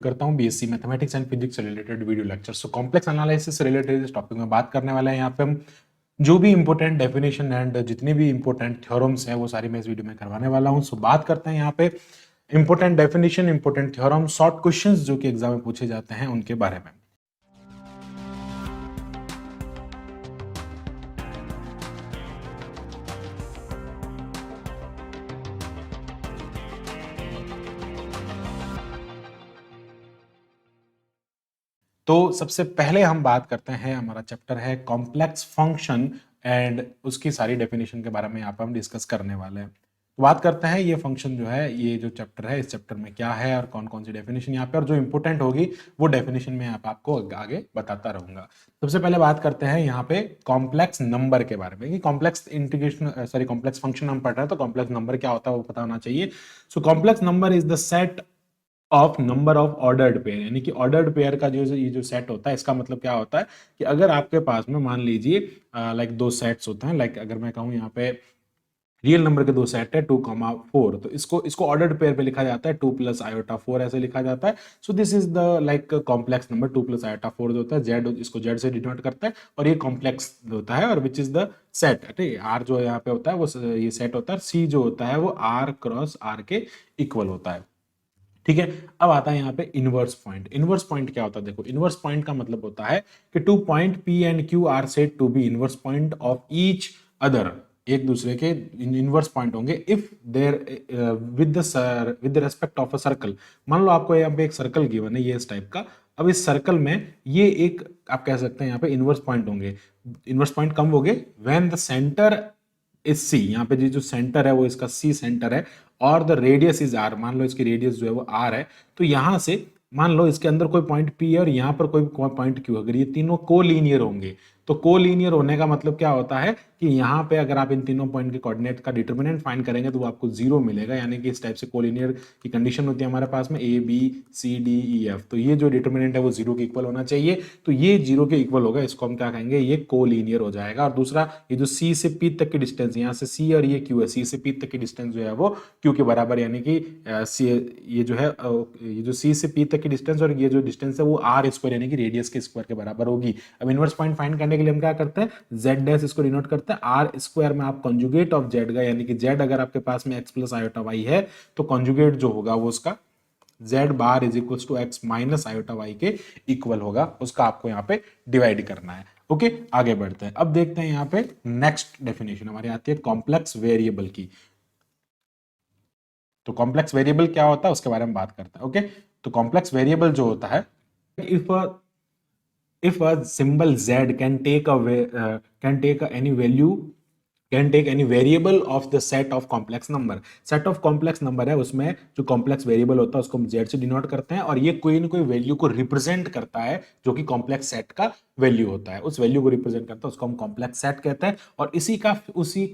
करता हूँ BSc mathematics and physics से related video lecture. So complex analysis से रिलेटेड इस टॉपिक में बात करने वाले हैं। यहाँ पे हम जो भी इंपॉर्टेंट डेफिनेशन एंड जितने भी इंपॉर्टेंट थ्योरम्स हैं वो सारी मैं इस वीडियो में करवाने वाला हूँ। सो बात करते हैं यहाँ पे important definition, important theorem, short questions जो कि एग्जाम में पूछे जाते हैं उनके बारे में। तो सबसे पहले हम बात करते हैं, हमारा चैप्टर है कॉम्प्लेक्स फंक्शन एंड उसकी सारी डेफिनेशन के बारे में यहाँ पर हम डिस्कस करने वाले हैं। तो बात करते हैं ये फंक्शन जो है, ये जो चैप्टर है, इस चैप्टर में क्या है और कौन कौन सी डेफिनेशन यहाँ पे, और जो इंपॉर्टेंट होगी वो डेफिनेशन में यहाँ पे आपको आगे बताता रहूंगा। सबसे पहले बात करते हैं यहाँ पे कॉम्प्लेक्स नंबर के बारे में कि complex integration sorry complex function हम पढ़ रहे हैं तो कॉम्प्लेक्स नंबर क्या होता है वो पता होना चाहिए। So complex number is the set of number of ordered pair, यानी कि ऑर्डर्ड पेयर का जो ये जो सेट होता है, इसका मतलब क्या होता है कि अगर आपके पास में मान लीजिए लाइक दो सेट्स होते हैं, लाइक अगर मैं कहूँ यहाँ पे रियल नंबर के दो सेट है 2,4, तो इसको इसको ऑर्डर्ड पेयर पे लिखा जाता है 2 प्लस आयोटा 4 ऐसे लिखा जाता है। So this is the like complex number 2 plus iota 4 जो होता है, जेड इसको जेड से डिनोट करता है और ये कॉम्प्लेक्स होता है और विच इज द सेट, ठीक है। आर जो यहाँ पे होता है वो ये सेट होता है, सी जो होता है वो आर क्रॉस आर के इक्वल होता है, ठीक है। अब आता है यहाँ पे इनवर्स पॉइंट। इनवर्स पॉइंट क्या होता है, देखो इनवर्स पॉइंट का मतलब होता है कि 2 point P and Q are said to be inverse point of each other, एक दूसरे के इनवर्स पॉइंट होंगे if there with respect of a circle. मान लो आपको यहाँ पे एक सर्कल गिवन है ये इस टाइप का, अब इस सर्कल में ये एक आप कह सकते हैं यहाँ पे इनवर्स पॉइंट होंगे। इनवर्स पॉइंट कब होंगे, when the centre is C, यहाँ पे जो सेंटर है वो इसका सी सेंटर है और द रेडियस इज आर, मान लो इसकी रेडियस जो है वो आर है, तो यहां से मान लो इसके अंदर कोई पॉइंट पी है और यहाँ पर कोई पॉइंट क्यू, अगर ये तीनों कोलीनियर होंगे तो कोलीनियर होने का मतलब क्या होता है कि यहाँ पे अगर आप इन तीनों पॉइंट के कोऑर्डिनेट का डिटरमिनेंट फाइंड करेंगे तो वो आपको जीरो मिलेगा, यानी कि इस टाइप से कोलीनियर की कंडीशन होती है हमारे पास में A B C D E F, तो ये जो डिटरमिनेंट है वो जीरो के इक्वल होना चाहिए, तो ये जीरो के इक्वल होगा, इसको हम क्या कहेंगे, ये कोलीनियर हो जाएगा। और दूसरा ये जो सी से पी तक की डिस्टेंस, यहाँ से सी और ये क्यू है, सी से पी तक की डिस्टेंस जो है वो क्यू के बराबर, यानी कि ये जो है ये जो सी से पी तक की डिस्टेंस और ये जो डिस्टेंस है वो आर स्क्वायर यानी कि रेडियस के स्क्वायर के बराबर होगी। अब इनवर्स पॉइंट फाइंड करने के लिए हम क्या करते हैं, जेड डैश इसको डिनोट करते हैं आर स्क्वायर में, आप कॉन्जुगेट ऑफ जेड का, यानी कि जेड अगर आपके पास में एक्स प्लस आयोटा वाई है तो कॉन्जुगेट जो होगा वो उसका z bar is equal to x minus iota y के इक्वल होगा, उसका आपको यहाँ पे डिवाइड करना है। ओके, आगे बढ़ते हैं। अब देखते हैं यहाँ पे नेक्स्ट डेफिनेशन हमारी आती है कॉम्प्लेक्स वेरिएबल की। तो कॉम्प्लेक्स वेरिएबल क्या होता है उसके बारे में बात करते हैं। ओके, तो कॉम्प्लेक्स वेरिएबल जो होता है, if if a symbol z can take any value, can take any variable of the set of complex number, set of complex number है उसमें जो complex variable होता है उसको हम z से डिनोट करते हैं और ये कोई ना कोई वैल्यू को रिप्रेजेंट करता है जो कि कॉम्प्लेक्स सेट का वैल्यू होता है, उस वैल्यू को रिप्रेजेंट करता है, उसको हम कॉम्प्लेक्स सेट कहते हैं। और इसी का उसी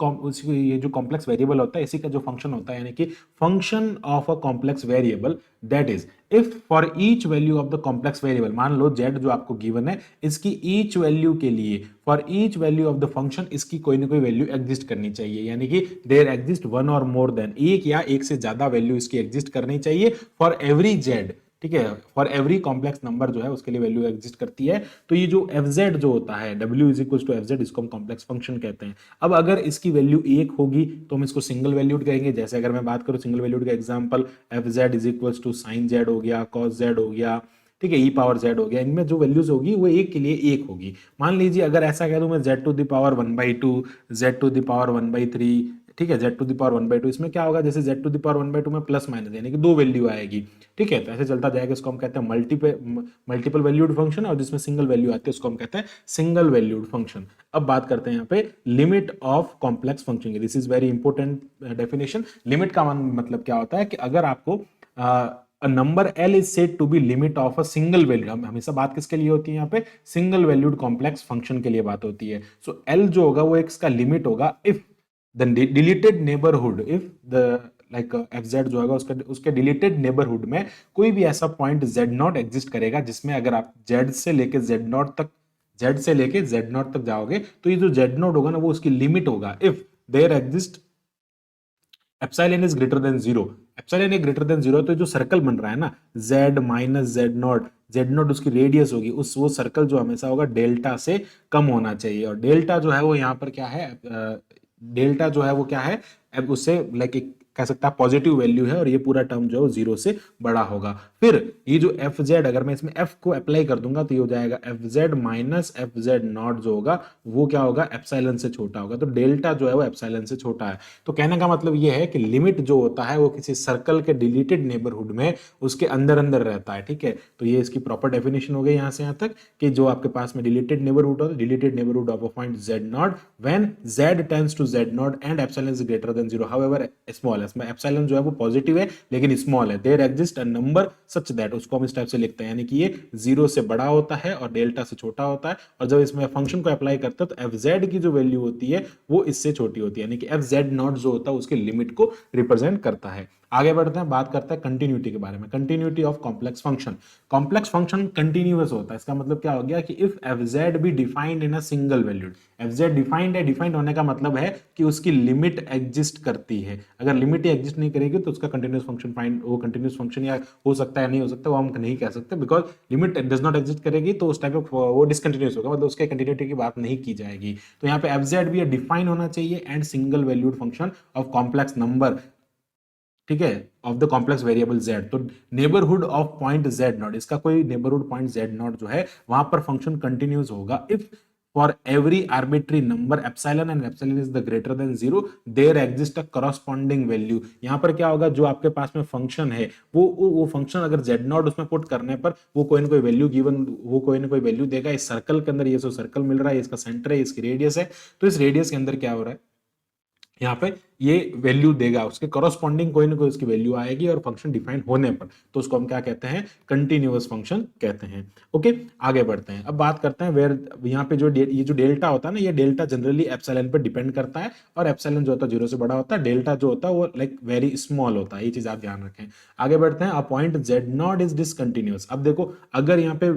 ये जो कॉम्प्लेक्स वेरिएबल होता है इसी का जो फंक्शन होता है, यानी कि function of a complex variable, that is if for each value of the complex variable, मान लो z जो आपको गिवन है इसकी ईच वैल्यू के लिए, for each value of the function इसकी कोई ना कोई वैल्यू एग्जिस्ट करनी चाहिए, यानी कि देयर एग्जिस्ट वन और मोर देन, एक या एक से ज्यादा वैल्यू इसकी एग्जिस्ट करनी चाहिए फॉर एवरी z, ठीक है। फॉर एवरी कॉम्प्लेक्स नंबर जो है उसके लिए वैल्यू एग्जिस्ट करती है। तो ये जो fz जो होता है w is equal to fz, इसको हम कॉम्प्लेक्स फंक्शन कहते हैं। अब अगर इसकी वैल्यू एक होगी तो हम इसको सिंगल वैल्यूड कहेंगे, जैसे अगर मैं बात करूं सिंगल वैल्यूड का example fz is equal to sine z हो गया, cos z हो गया, ठीक है, ई पावर जेड हो गया, इनमें जो वैल्यूज होगी वो एक के लिए एक होगी। मान लीजिए अगर ऐसा कह दूं मैं z to the power 1/2, z to the power 1/3, ठीक है, z टू द पावर 1/2, इसमें क्या होगा, जैसे z टू द पावर 1/2 में प्लस माइनस यानी कि दो वैल्यू आएगी, ठीक है, तो ऐसे चलता जाएगा। इसको हम कहते हैं मल्टीपल वैल्यूड फंक्शन, और जिसमें सिंगल वैल्यू आती है उसको हम कहते हैं सिंगल वैल्यूड फंक्शन। अब बात करते हैं यहाँ पे limit of complex function, this is very important definition. Limit का मतलब क्या होता है कि अगर आपको a number L is said to be limit of a single value, हम हमेशा बात किसके लिए होती है यहाँ पे, सिंगल वैल्यूड कॉम्प्लेक्स फंक्शन के लिए बात होती है। सो L जो होगा वो इसका लिमिट होगा if the deleted neighbourhood, if the like fz जो होगा उसके डिलीटेड नेबरहुड में कोई भी ऐसा पॉइंट z0 एग्जिस्ट करेगा जिसमें अगर आप z से लेके z0 तक जाओगे तो ये जो z0 होगा ना वो उसकी लिमिट होगा if there exist epsilon is greater than zero, epsilon a greater than 0, तो जो सर्कल बन रहा है ना z minus z naught, z naught उसकी रेडियस होगी, उस वो सर्कल जो हमेशा होगा डेल्टा से कम होना चाहिए, और डेल्टा जो है वो यहाँ पर क्या है, डेल्टा जो है वो क्या है, अब उससे लाइक एक कह सकता है पॉजिटिव वैल्यू है, और ये पूरा टर्म जो है वो 0 से बड़ा होगा। फिर ये जो एफ जेड, अगर मैं इसमें एफ को अप्लाई कर दूंगा तो ये हो जाएगा F Z minus F Z not, जो होगा वो क्या होगा, एप्सिलॉन से छोटा होगा। तो डेल्टा जो है वो एप्सिलॉन से छोटा है। तो कहने का मतलब ये है कि लिमिट जो होता है वो किसी सर्कल के डिलीटेड नेबरहुड में उसके अंदर अंदर रहता है, ठीक है। तो ये इसकी प्रॉपर डेफिनेशन हो गई यहाँ से यहाँ तक, कि जो आपके पास में डिलीटेड नेबरहुड होता है, deleted neighbourhood of a point z naught when z tends to z naught and epsilon is greater than 0 however small, इसमें एप्सिलॉन जो है वो पॉजिटिव है लेकिन स्मॉल है, there exist a number such that, उसको हम इस टाइप से लिखते हैं, यानी कि ये 0 से बड़ा होता है और डेल्टा से छोटा होता है, और जब इसमें फंक्शन को अप्लाई करते हैं तो एफ जेड की जो वैल्यू होती है वो इससे छोटी होती है, यानी कि एफ जेड नॉट जो होता है उसके लिमिट को रिप्रेजेंट करता है। आगे बढ़ते हैं, बात करते हैं कंटिन्यूटी के बारे में, continuity of complex function. Complex function continuous होता है, इसका मतलब क्या हो गया कि if F Z be defined in a single valued, F Z defined है, डिफाइंड होने का मतलब है कि उसकी लिमिट एग्जिस्ट करती है, अगर लिमिट ही एग्जिस्ट नहीं करेगी तो उसका कंटिन्यूअस फंक्शन फाइंड, वो कंटिन्यूअस फंक्शन या हो सकता है नहीं हो सकता, वो हम नहीं कह सकते, because limit does not exist करेगी तो उस टाइप ऑफ वो डिसकंटिन्यूअस होगा, मतलब उसके कंटिन्यूटी की बात नहीं की जाएगी। तो यहाँ पे एफ जेड भी डिफाइन होना चाहिए and single valued function of complex number, ठीक है, of the complex variable z। तो neighbourhood of point z not, इसका कोई नेबरहुड पॉइंट z नॉट जो है वहां पर फंक्शन कंटिन्यूस होगा if for every arbitrary number epsilon and epsilon is the greater than 0 there exist a corresponding value. यहाँ पर क्या होगा, जो आपके पास में फंक्शन है वो फंक्शन अगर z नॉट उसमें पुट करने पर वो कोई ना कोई वैल्यू गिवन, वो कोई ना कोई वैल्यू देगा इस सर्कल के अंदर, ये जो सर्कल मिल रहा है इसका सेंटर है, इसकी रेडियस है, तो इस रेडियस के अंदर क्या हो रहा है, यहाँ पे ये वैल्यू देगा, उसके करस्पॉन्डिंग कोई ना कोई उसकी वैल्यू आएगी, और फंक्शन डिफाइन होने पर तो उसको हम क्या कहते हैं, कंटिन्यूअस फंक्शन कहते हैं। ओके, आगे बढ़ते हैं, अब बात करते हैं वेयर, यहाँ पे जो ये जो डेल्टा होता है ना, ये डेल्टा जनरली एप्सिलॉन पर डिपेंड करता है, और एप्सिलॉन जो होता है 0 से बड़ा होता है, डेल्टा जो होता है वो लाइक वेरी स्मॉल होता है, ये चीज आप ध्यान रखें। आगे बढ़ते हैं, अ point z not is discontinuous. अब देखो, अगर यहाँ पे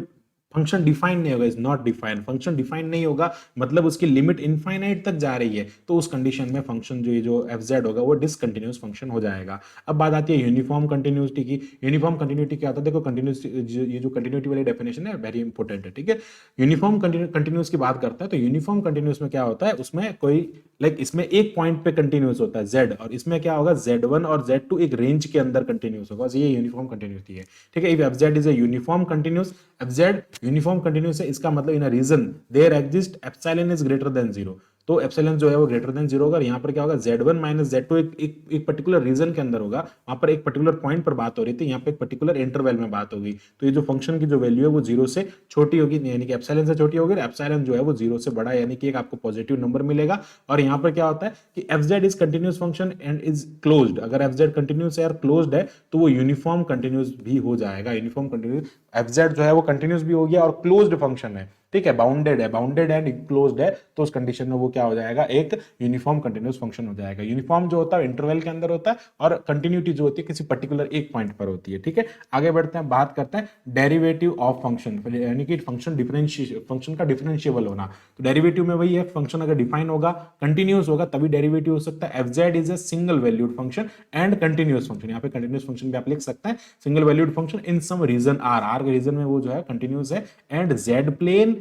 फंक्शन डिफाइन नहीं होगा, is not define, function define नहीं होगा मतलब उसकी लिमिट इनफाइनाइट तक जा रही है, तो उस कंडीशन में फंक्शन जो ये जो एफ जेड होगा वो डिसकंटिन्यूअस फंक्शन हो जाएगा। अब बात आती है यूनिफॉर्म कंटिन्यूटी की। यूनिफॉर्म कंटिन्यूटी क्या होता है, देखो कंटिन्यूस, ये जो कंटिन्यूटी वाली डेफिनेशन है वेरी इंपॉर्टेंट है, ठीक है। यूनिफॉर्म कंटिन्यूस की बात करता है तो यूनिफॉर्म कंटिन्यूस में क्या होता है, उसमें कोई लाइक इसमें एक पॉइंट पे कंटिन्यूस होता है जेड, और इसमें क्या होगा z1 और z2 एक रेंज के अंदर कंटिन्यूस होगा, ये यूनिफॉर्म कंटिन्यूटी है, ठीक है। If F Z is a uniform continuous, F Z uniform continuous है, इसका मतलब in a region there exist epsilon is greater than 0, तो एप्सिलॉन जो है वो ग्रेटर देन 0 होगा, और यहाँ पर क्या होगा z1 माइनस z2 एक पर्टिकुलर रीजन के अंदर होगा, वहां पर एक पर्टिकुलर पॉइंट पर बात हो रही थी, यहाँ पे एक पर्टिकुलर इंटरवल में बात होगी, तो ये जो फंक्शन की जो वैल्यू है वो 0 से छोटी होगी, यानी कि एप्सिलॉन से छोटी होगी, और एप्सिलॉन जो है वो 0 से बड़ा, यानी कि एक आपको पॉजिटिव नंबर मिलेगा। और यहाँ पर क्या होता है कि F Z is continuous function and is closed, अगर एफ जेड कंटिन्यूस है और क्लोज्ड है तो वो यूनिफॉर्म कंटिन्यूस भी हो जाएगा, यूनिफॉर्म कंटिन्यूस, एफ जेड जो है वो कंटिन्यूस भी हो गया और क्लोज्ड फंक्शन है, ठीक है, बाउंडेड है, बाउंडेड एंड क्लोज्ड है, तो उस कंडीशन में वो क्या हो जाएगा, एक यूनिफॉर्म कंटिन्यूस फंक्शन हो जाएगा। यूनिफॉर्म जो होता है इंटरवल के अंदर होता है, और कंटिन्यूटी जो होती है किसी पर्टिकुलर एक पॉइंट पर होती है, ठीक है। आगे बढ़ते हैं, बात करते हैं डेरिवेटिव ऑफ फंक्शन, यानी कि फंक्शन का डिफरेंशिएबल होना। तो डेरिवेटिव में वही है, फंक्शन अगर डिफाइन होगा, कंटिन्यूस होगा, तभी डेरिवेटिव हो सकता है। F Z is a single valued function and continuous function, यहाँ पे कंटिन्यूस फंक्शन भी आप लिख सकते हैं, single valued function in some region R के रीजन में वो जो है कंटिन्यूस है, and z plane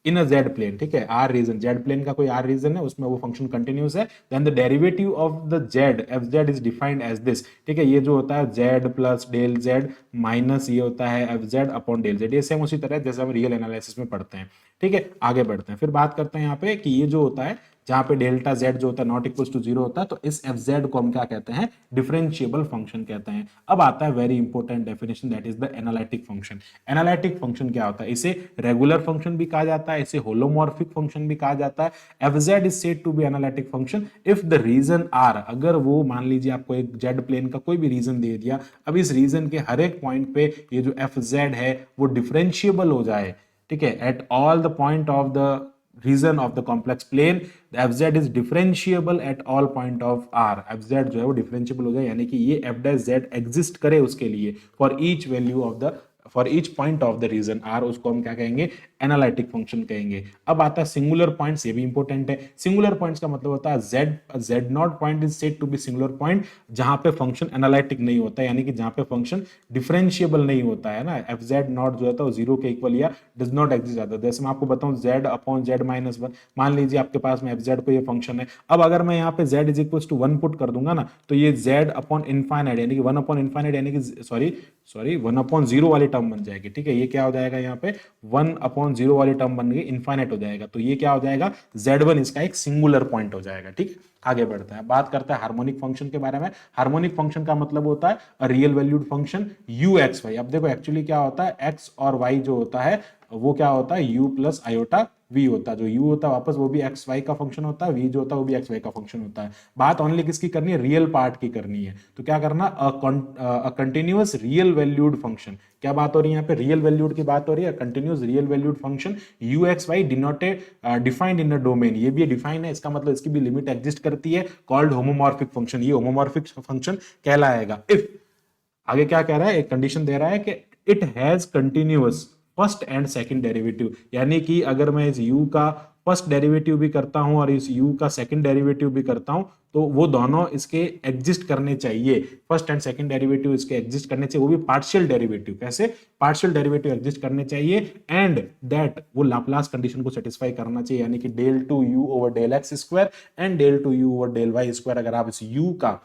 in a z plane, ठीक है, आर रीजन, जेड प्लेन का कोई आर रीजन है उसमें वो फंक्शन कंटिन्यूस है, then the derivative of the z f Z is defined as this, ठीक है, ये जो होता है z plus del z minus ये होता है F Z upon del z, ये सेम उसी तरह जैसे हम रियल एनालिसिस में पढ़ते हैं, ठीक है। आगे बढ़ते हैं, फिर बात करते हैं यहाँ पे कि ये जो होता है जहां पे डेल्टा जेड जो होता है नॉट इक्वल टू 0 होता है, तो इस एफ जेड को हम क्या कहते हैं, डिफरेंशिएबल फंक्शन कहते हैं। अब आता है very important definition, that is the analytic function. Analytic function क्या होता है, इसे रेगुलर फंक्शन भी कहा जाता है, इसे होलोमॉर्फिक फंक्शन भी कहा जाता है। F Z is said to be analytic function if the region R, अगर वो मान लीजिए आपको एक जेड प्लेन का कोई भी रीजन दे दिया, अब इस रीजन के हर एक पॉइंट पे ये जो एफ जेड है वो डिफरेंशिएबल हो जाए, ठीक है, at all the point of the region of the complex plane, f Z is differentiable at all point of R, f z जो है वो डिफरेंशिएबल हो जाए, यानी कि ये एफ डैश जेड एग्जिस्ट करे उसके लिए for each value of the for each point of the region R, उसको हम क्या कहेंगे, एनालिटिक फंक्शन कहेंगे। अब आता है सिंगुलर पॉइंट्स, ये भी इंपॉर्टेंट है। सिंगुलर पॉइंट्स का मतलब होता है z naught point is said to be singular point जहां पे फंक्शन एनालिटिक नहीं होता है, यानी कि जहां पे फंक्शन डिफरेंशिएबल नहीं होता है ना, एफ जेड नॉट जो होता है वो जीरो के इक्वल या डज नॉट एग्जिस्ट आता है। जैसे मैं आपको बताऊं Z upon Z minus one, मान लीजिए आपके पास में एफ जेड को ये फंक्शन है, अब अगर मैं यहाँ पे z is equal to one put कर दूंगा ना, तो ये जेड अपॉन इनफाइनाइट यानी कि वन अपॉन इनफाइनाइट यानी कि सॉरी वन अपॉन जीरो वाली टर्म बन जाएगी। ठीक है, ये क्या हो जाएगा, यहाँ पे वन अपॉन जीरो वाली टर्म बन गई, इनफाइनाइट हो जाएगा। तो ये क्या हो जाएगा, z1 इसका एक सिंगुलर पॉइंट हो जाएगा। ठीक, आगे बढ़ते हैं, बात करते हैं हार्मोनिक फंक्शन के बारे में। हार्मोनिक फंक्शन का मतलब होता है real valued function u x y। अब देखो एक्चुअली क्या होता है, x और y जो होता है वो क्या होता है, u प्लस आयोटा v होता है। जो u होता है वापस वो भी एक्स वाई का फंक्शन होता है, v जो होता है वो भी एक्स वाई का फंक्शन होता है। बात ओनली किसकी करनी है, रियल पार्ट की करनी है। तो क्या करना, a continuous real valued function. क्या बात हो रही है यहाँ पे, रियल वैल्यूड की बात हो रही है। Continuous real valued function u x y denoted defined in a domain, ये भी डिफाइन है, इसका मतलब इसकी भी लिमिट एग्जिस्ट करती है, कॉल्ड होमोमॉर्फिक फंक्शन। ये होमोमॉर्फिक फंक्शन कहलाएगा इफ, आगे क्या कह रहा है, एक कंडीशन दे रहा है कि it has continuous first and second derivative, यानी कि अगर मैं इस u का फर्स्ट डेरिवेटिव भी करता हूं और इस u का सेकंड डेरिवेटिव भी करता हूं, तो वो दोनों इसके एग्जिस्ट करने चाहिए। फर्स्ट एंड सेकंड डेरिवेटिव इसके एग्जिस्ट करने चाहिए, वो भी पार्शियल डेरिवेटिव। कैसे, पार्शियल डेरिवेटिव एग्जिस्ट करने चाहिए एंड दैट वो लाप्लास कंडीशन को सेटिस्फाई करना चाहिए, यानी कि del two u over del x square and del two u over del y square. अगर आप इस u का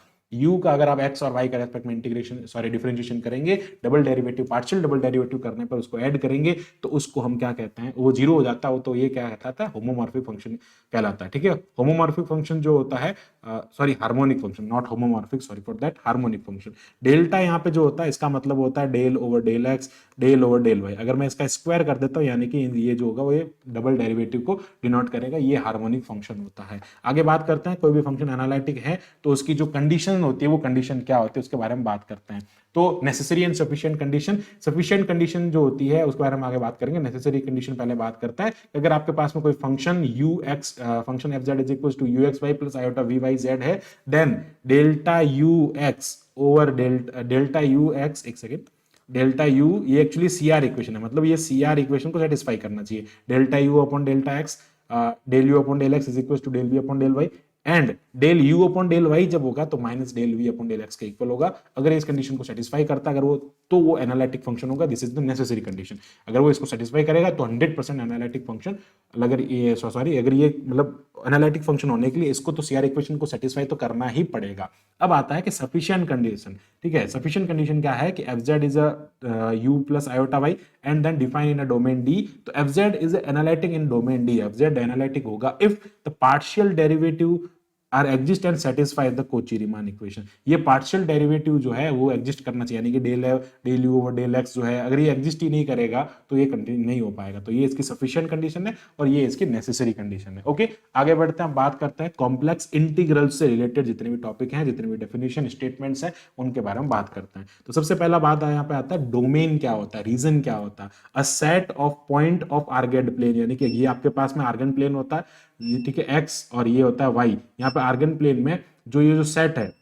अगर आप x और y का रेस्पेक्ट में इंटीग्रेशन सॉरी डिफरेंशिएशन करेंगे, double derivative partial double derivative करने पर उसको ऐड करेंगे, तो उसको हम क्या कहते हैं, वो जीरो हो जाता है, तो ये क्या कहलाता है, होमोमॉर्फिक फंक्शन कहलाता है। ठीक है, होमोमॉर्फिक फंक्शन जो होता है, sorry harmonic function, not homomorphic, sorry for that, harmonic function. Delta यहाँ पे जो होता है इसका मतलब होता है del over del x, del over del y. अगर मैं इसका स्क्वायर कर देता हूँ, यानी कि ये जो होगा वो ये डबल डेरिवेटिव को डिनोट करेगा, ये हार्मोनिक फंक्शन होता है। आगे बात करते हैं, कोई भी फंक्शन एनालिटिक है तो उसकी जो कंडीशन होती है वो कंडीशन क्या होती है उसके बारे में बात करते हैं। तो necessary and sufficient condition, sufficient condition जो होती है उसके बारे में आगे बात करेंगे। नेसेसरी कंडीशन पहले बात करता है, अगर आपके पास में कोई function ux function F Z is equal to U x Y plus iota V Y Z है, then delta U X over delta U X, एक सेकेंड, डेल्टा यू, ये एक्चुअली सीआर इक्वेशन है, मतलब ये सीआर इक्वेशन को satisfy करना चाहिए। Delta U upon delta X, del U upon del X is equal to del we upon del Y, and del U upon del Y जब होगा तो minus del we upon del x के equal होगा। अगर इस condition को satisfy करता है, अगर वो, तो वो एनालिटिक फंक्शन होगा। This is the necessary condition. अगर वो इसको सेटिस्फाई करेगा तो 100% एनालिटिक फंक्शन, अगर ये सॉरी अगर ये मतलब एनालिटिक फंक्शन होने के लिए इसको तो सीआर इक्वेशन को सेटिस्फाई तो करना ही पड़ेगा। अब आता है कि सफिशिएंट कंडीशन। ठीक है, सफिशिएंट कंडीशन क्या है कि F Z is a U plus iota Y and then define in a domain D. तो F Z is analytic in domain D, F Z analytic होगा if the partial derivative are exist and satisfy the Cauchy Riemann equation. ये partial derivative जो है वो exist करना चाहिए, यानी कि del U over del X जो है, अगर ये एग्जिस्ट ही नहीं करेगा तो ये कंटिन्यू नहीं हो पाएगा। तो ये इसकी सफिशिएंट कंडीशन है और ये इसकी नेसेसरी कंडीशन है। ओके, आगे बढ़ते हैं, बात करते हैं कॉम्प्लेक्स इंटीग्रल से रिलेटेड जितने भी टॉपिक हैं, जितने भी डेफिनेशन स्टेटमेंट्स हैं, उनके बारे में बात करते हैं। तो सबसे पहला बात यहाँ पे आता है डोमेन क्या होता है, रीजन क्या होता है। A set of point of Argand plane, यानी कि ये आपके पास में आर्गेन प्लेन होता है, ठीक है, एक्स और ये होता है वाई। यहाँ पे आर्गन प्लेन में जो ये जो सेट है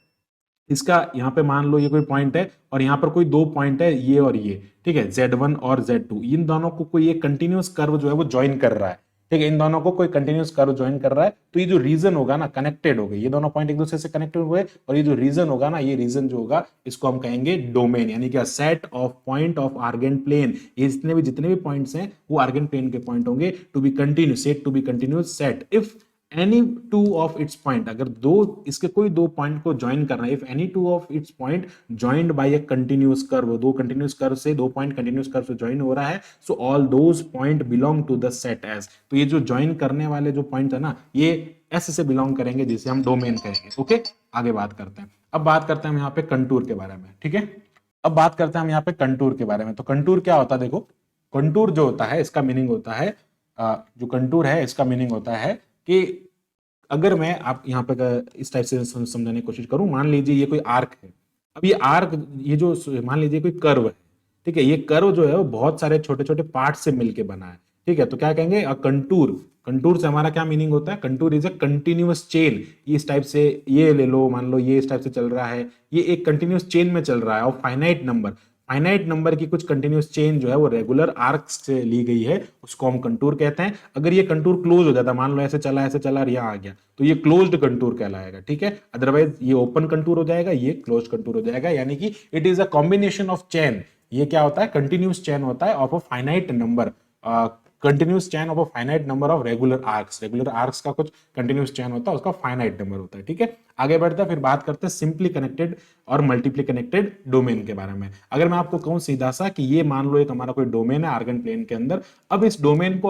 इसका, यहाँ पे मान लो ये कोई पॉइंट है और यहाँ पर कोई दो पॉइंट है, ये और ये, ठीक है, z1 और z2, इन दोनों को कोई एक कंटिन्यूअस कर्व जो है वो ज्वाइन कर रहा है। ठीक है, इन दोनों को कोई कंटिन्यूअस कर्व ज्वाइन कर रहा है, तो ये जो रीजन होगा ना, कनेक्टेड हो गए, ये दोनों पॉइंट एक दूसरे से कनेक्टेड हुए, और ये जो रीजन होगा ना, ये रीजन जो होगा इसको हम कहेंगे डोमेन, यानी कि set of point of Argand plane. ये जितने भी पॉइंट्स हैं वो आर्गन प्लेन के पॉइंट होंगे। To be continuous, set to be continuous set if any two of its point, अगर दो इसके कोई दो पॉइंट को ज्वाइन करना है, if any two of its point joined by a continuous curve, दो कंटिन्यूअस कर्व से, दो पॉइंट कंटिन्यूअस कर्व से ज्वाइन हो रहा है, so all those point belong to the set as. तो ये जो ज्वाइन करने वाले जो पॉइंट है ना, ये एस से बिलोंग करेंगे, जिसे हम डोमेन कहेंगे। ओके, आगे बात करते हैं। अब बात करते हैं हम यहाँ पे कंटूर के बारे में। ठीक है, अब बात करते हैं हम यहाँ पे कंटूर के बारे में। तो कंटूर क्या होता है, देखो कंटूर जो होता है इसका मीनिंग होता है, जो कंटूर है इसका मीनिंग होता है कि अगर मैं आप यहाँ पे इस टाइप से समझाने की कोशिश करूं, मान लीजिए ये कोई आर्क है। अब ये आर्क, ये जो मान लीजिए कोई कर्व है, ठीक है, ये कर्व जो है वो बहुत सारे छोटे छोटे पार्ट से मिलके बना है। ठीक है, तो क्या कहेंगे, कंटूर। कंटूर से हमारा क्या मीनिंग होता है, contour is a continuous chain. इस टाइप से ये ले लो, मान लो ये इस टाइप से चल रहा है, ये एक कंटिन्यूअस चेन में चल रहा है और फाइनाइट नंबर, फाइनाइट नंबर की कुछ कंटिन्यूस चेन जो है वो रेगुलर आर्क्स से ली गई है, उसको हम कंटूर कहते हैं। अगर ये कंटूर क्लोज हो जाता, मान लो ऐसे चला और यहाँ आ गया, तो ये क्लोज्ड कंटूर कहलाएगा, ठीक है। अदरवाइज ये ओपन कंटूर हो जाएगा, ये क्लोज कंटूर हो जाएगा, यानी कि it is a combination of chain. ये क्या होता है, कंटिन्यूस चेन होता है of a finite number, continuous chain of a finite number of regular arcs. Regular arcs का कुछ कंटिन्यूस चैन होता है, उसका फाइनाइट नंबर होता है, ठीक है। आगे बढ़ते हैं, फिर बात करते हैं सिंपली कनेक्टेड और मल्टीपली कनेक्टेड डोमेन के बारे में। अगर मैं आपको कहूं सीधा सा कि ये मान लो एक हमारा कोई डोमेन है आर्गन प्लेन के अंदर, अब इस डोमेन को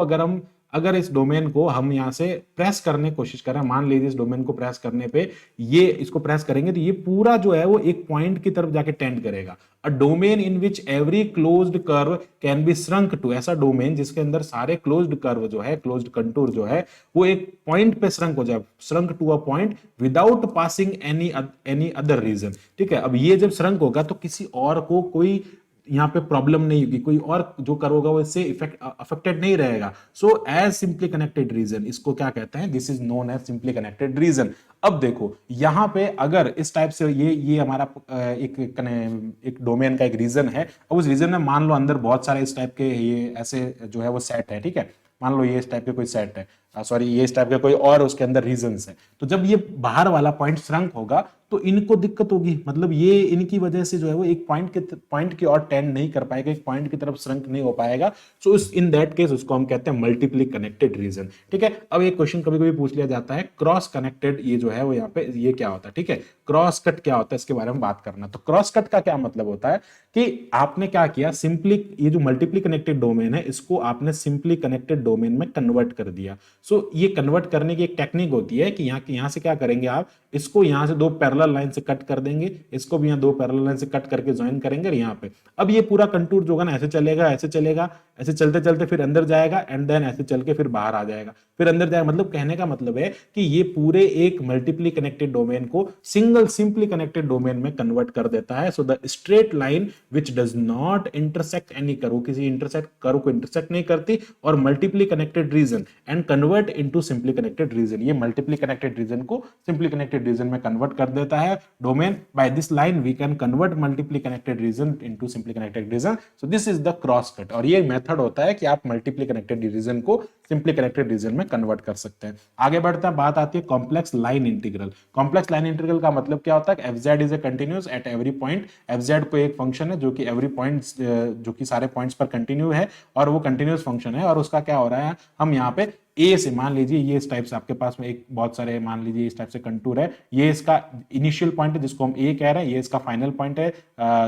अगर इस डोमेन को हम यहां से प्रेस करने की कोशिश करें, मान लीजिए इस डोमेन को प्रेस करने पे ये इसको प्रेस करेंगे तो ये पूरा जो है वो एक पॉइंट की तरफ जाके टेंड करेगा। A domain in which every closed curve can be shrunk to, ऐसा डोमेन जिसके अंदर सारे क्लोज्ड कर्व जो है, क्लोज्ड कंटूर जो है, वो एक पॉइंट पे श्रंक हो जाए, shrunk to a point without passing any other region, ठीक है। अब ये जब श्रंक होगा तो किसी और को कोई यहाँ पे प्रॉब्लम नहीं होगी, कोई और जो कर होगा वो इससे अफेक्टेड नहीं रहेगा। So as simply connected region, इसको क्या कहते हैं, this is known as simply connected region. अब देखो यहां पे अगर इस टाइप से ये हमारा एक डोमेन का एक रीजन है, अब उस रीजन में मान लो अंदर बहुत सारे इस टाइप के ये ऐसे जो है वो सेट है, ठीक है। मान लो ये इस टाइप के कोई सेट है, सॉरी ये इस टाइप का कोई और उसके अंदर रीजंस है, तो जब ये बाहर वाला पॉइंट श्रंक होगा तो इनको दिक्कत होगी, मतलब ये इनकी वजह से जो है वो एक पॉइंट की और टेंड नहीं कर पाएगा, एक पॉइंट की तरफ श्रंक नहीं हो पाएगा। सो इन दैट केस उसको हम कहते हैं मल्टीपली कनेक्टेड रीजन, ठीक है। अब एक क्वेश्चन कभी कभी पूछ लिया जाता है क्रॉस कनेक्टेड, ये जो है वो यहाँ पे ये क्या होता है, ठीक है। क्रॉस कट क्या होता है इसके बारे में बात करना। तो क्रॉस कट का क्या मतलब होता है कि आपने क्या किया, सिंपली ये जो मल्टीपली कनेक्टेड डोमेन है इसको आपने सिंपली कनेक्टेड डोमेन में कन्वर्ट कर दिया। सो ये कन्वर्ट करने की एक टेक्निक होती है कि यहाँ से क्या करेंगे आप, इसको यहाँ से दो पैरेलल लाइन से कट कर देंगे, इसको भी यहाँ दो पैरेलल लाइन से कट करके ज्वाइन करेंगे और यहाँ पे अब ये पूरा कंटूर जो होगा ना ऐसे चलेगा, ऐसे चलेगा, ऐसे चलते चलते फिर अंदर जाएगा एंड देन ऐसे चल के फिर बाहर आ जाएगा, फिर अंदर जाएगा। मतलब कहने का मतलब है कि ये पूरे एक मल्टीपली कनेक्टेड डोमेन को सिंगल सिंपली कनेक्टेड डोमेन में कन्वर्ट कर देता है। So the straight line which does not intersect any curve, किसी इंटरसेक्ट कर्व को इंटरसेक्ट नहीं करती, और multiply connected region and convert into simply connected region, ये मल्टीपली कनेक्टेड रीजन को सिंपली कनेक्टेड रीजन में कन्वर्ट कर देता है domain. By this line we can convert multiply connected region into simply connected reason. So this is the cross cut, और ये method होता है कि आप मल्टीपली कनेक्टेड रीजन को सिंपली कनेक्टेड रीजन में कन्वर्ट कर सकते हैं। आगे बढ़ते हैं, बात आती है complex line integral. Complex line integral का मतलब क्या होता है, f z is a continuous at every point. F z को एक फंक्शन है जो कि एवरी पॉइंट, जो कि सारे पॉइंट्स पर कंटिन्यू है और वो कंटिन्यूअस फंक्शन है, और उसका क्या हो रहा है, हम यहाँ पे ए से मान लीजिए ये इस टाइप से आपके पास में एक बहुत सारे मान लीजिए इस टाइप से कंटूर है, ये इसका इनिशियल पॉइंट है जिसको हम ए कह रहे हैं, ये इसका फाइनल पॉइंट है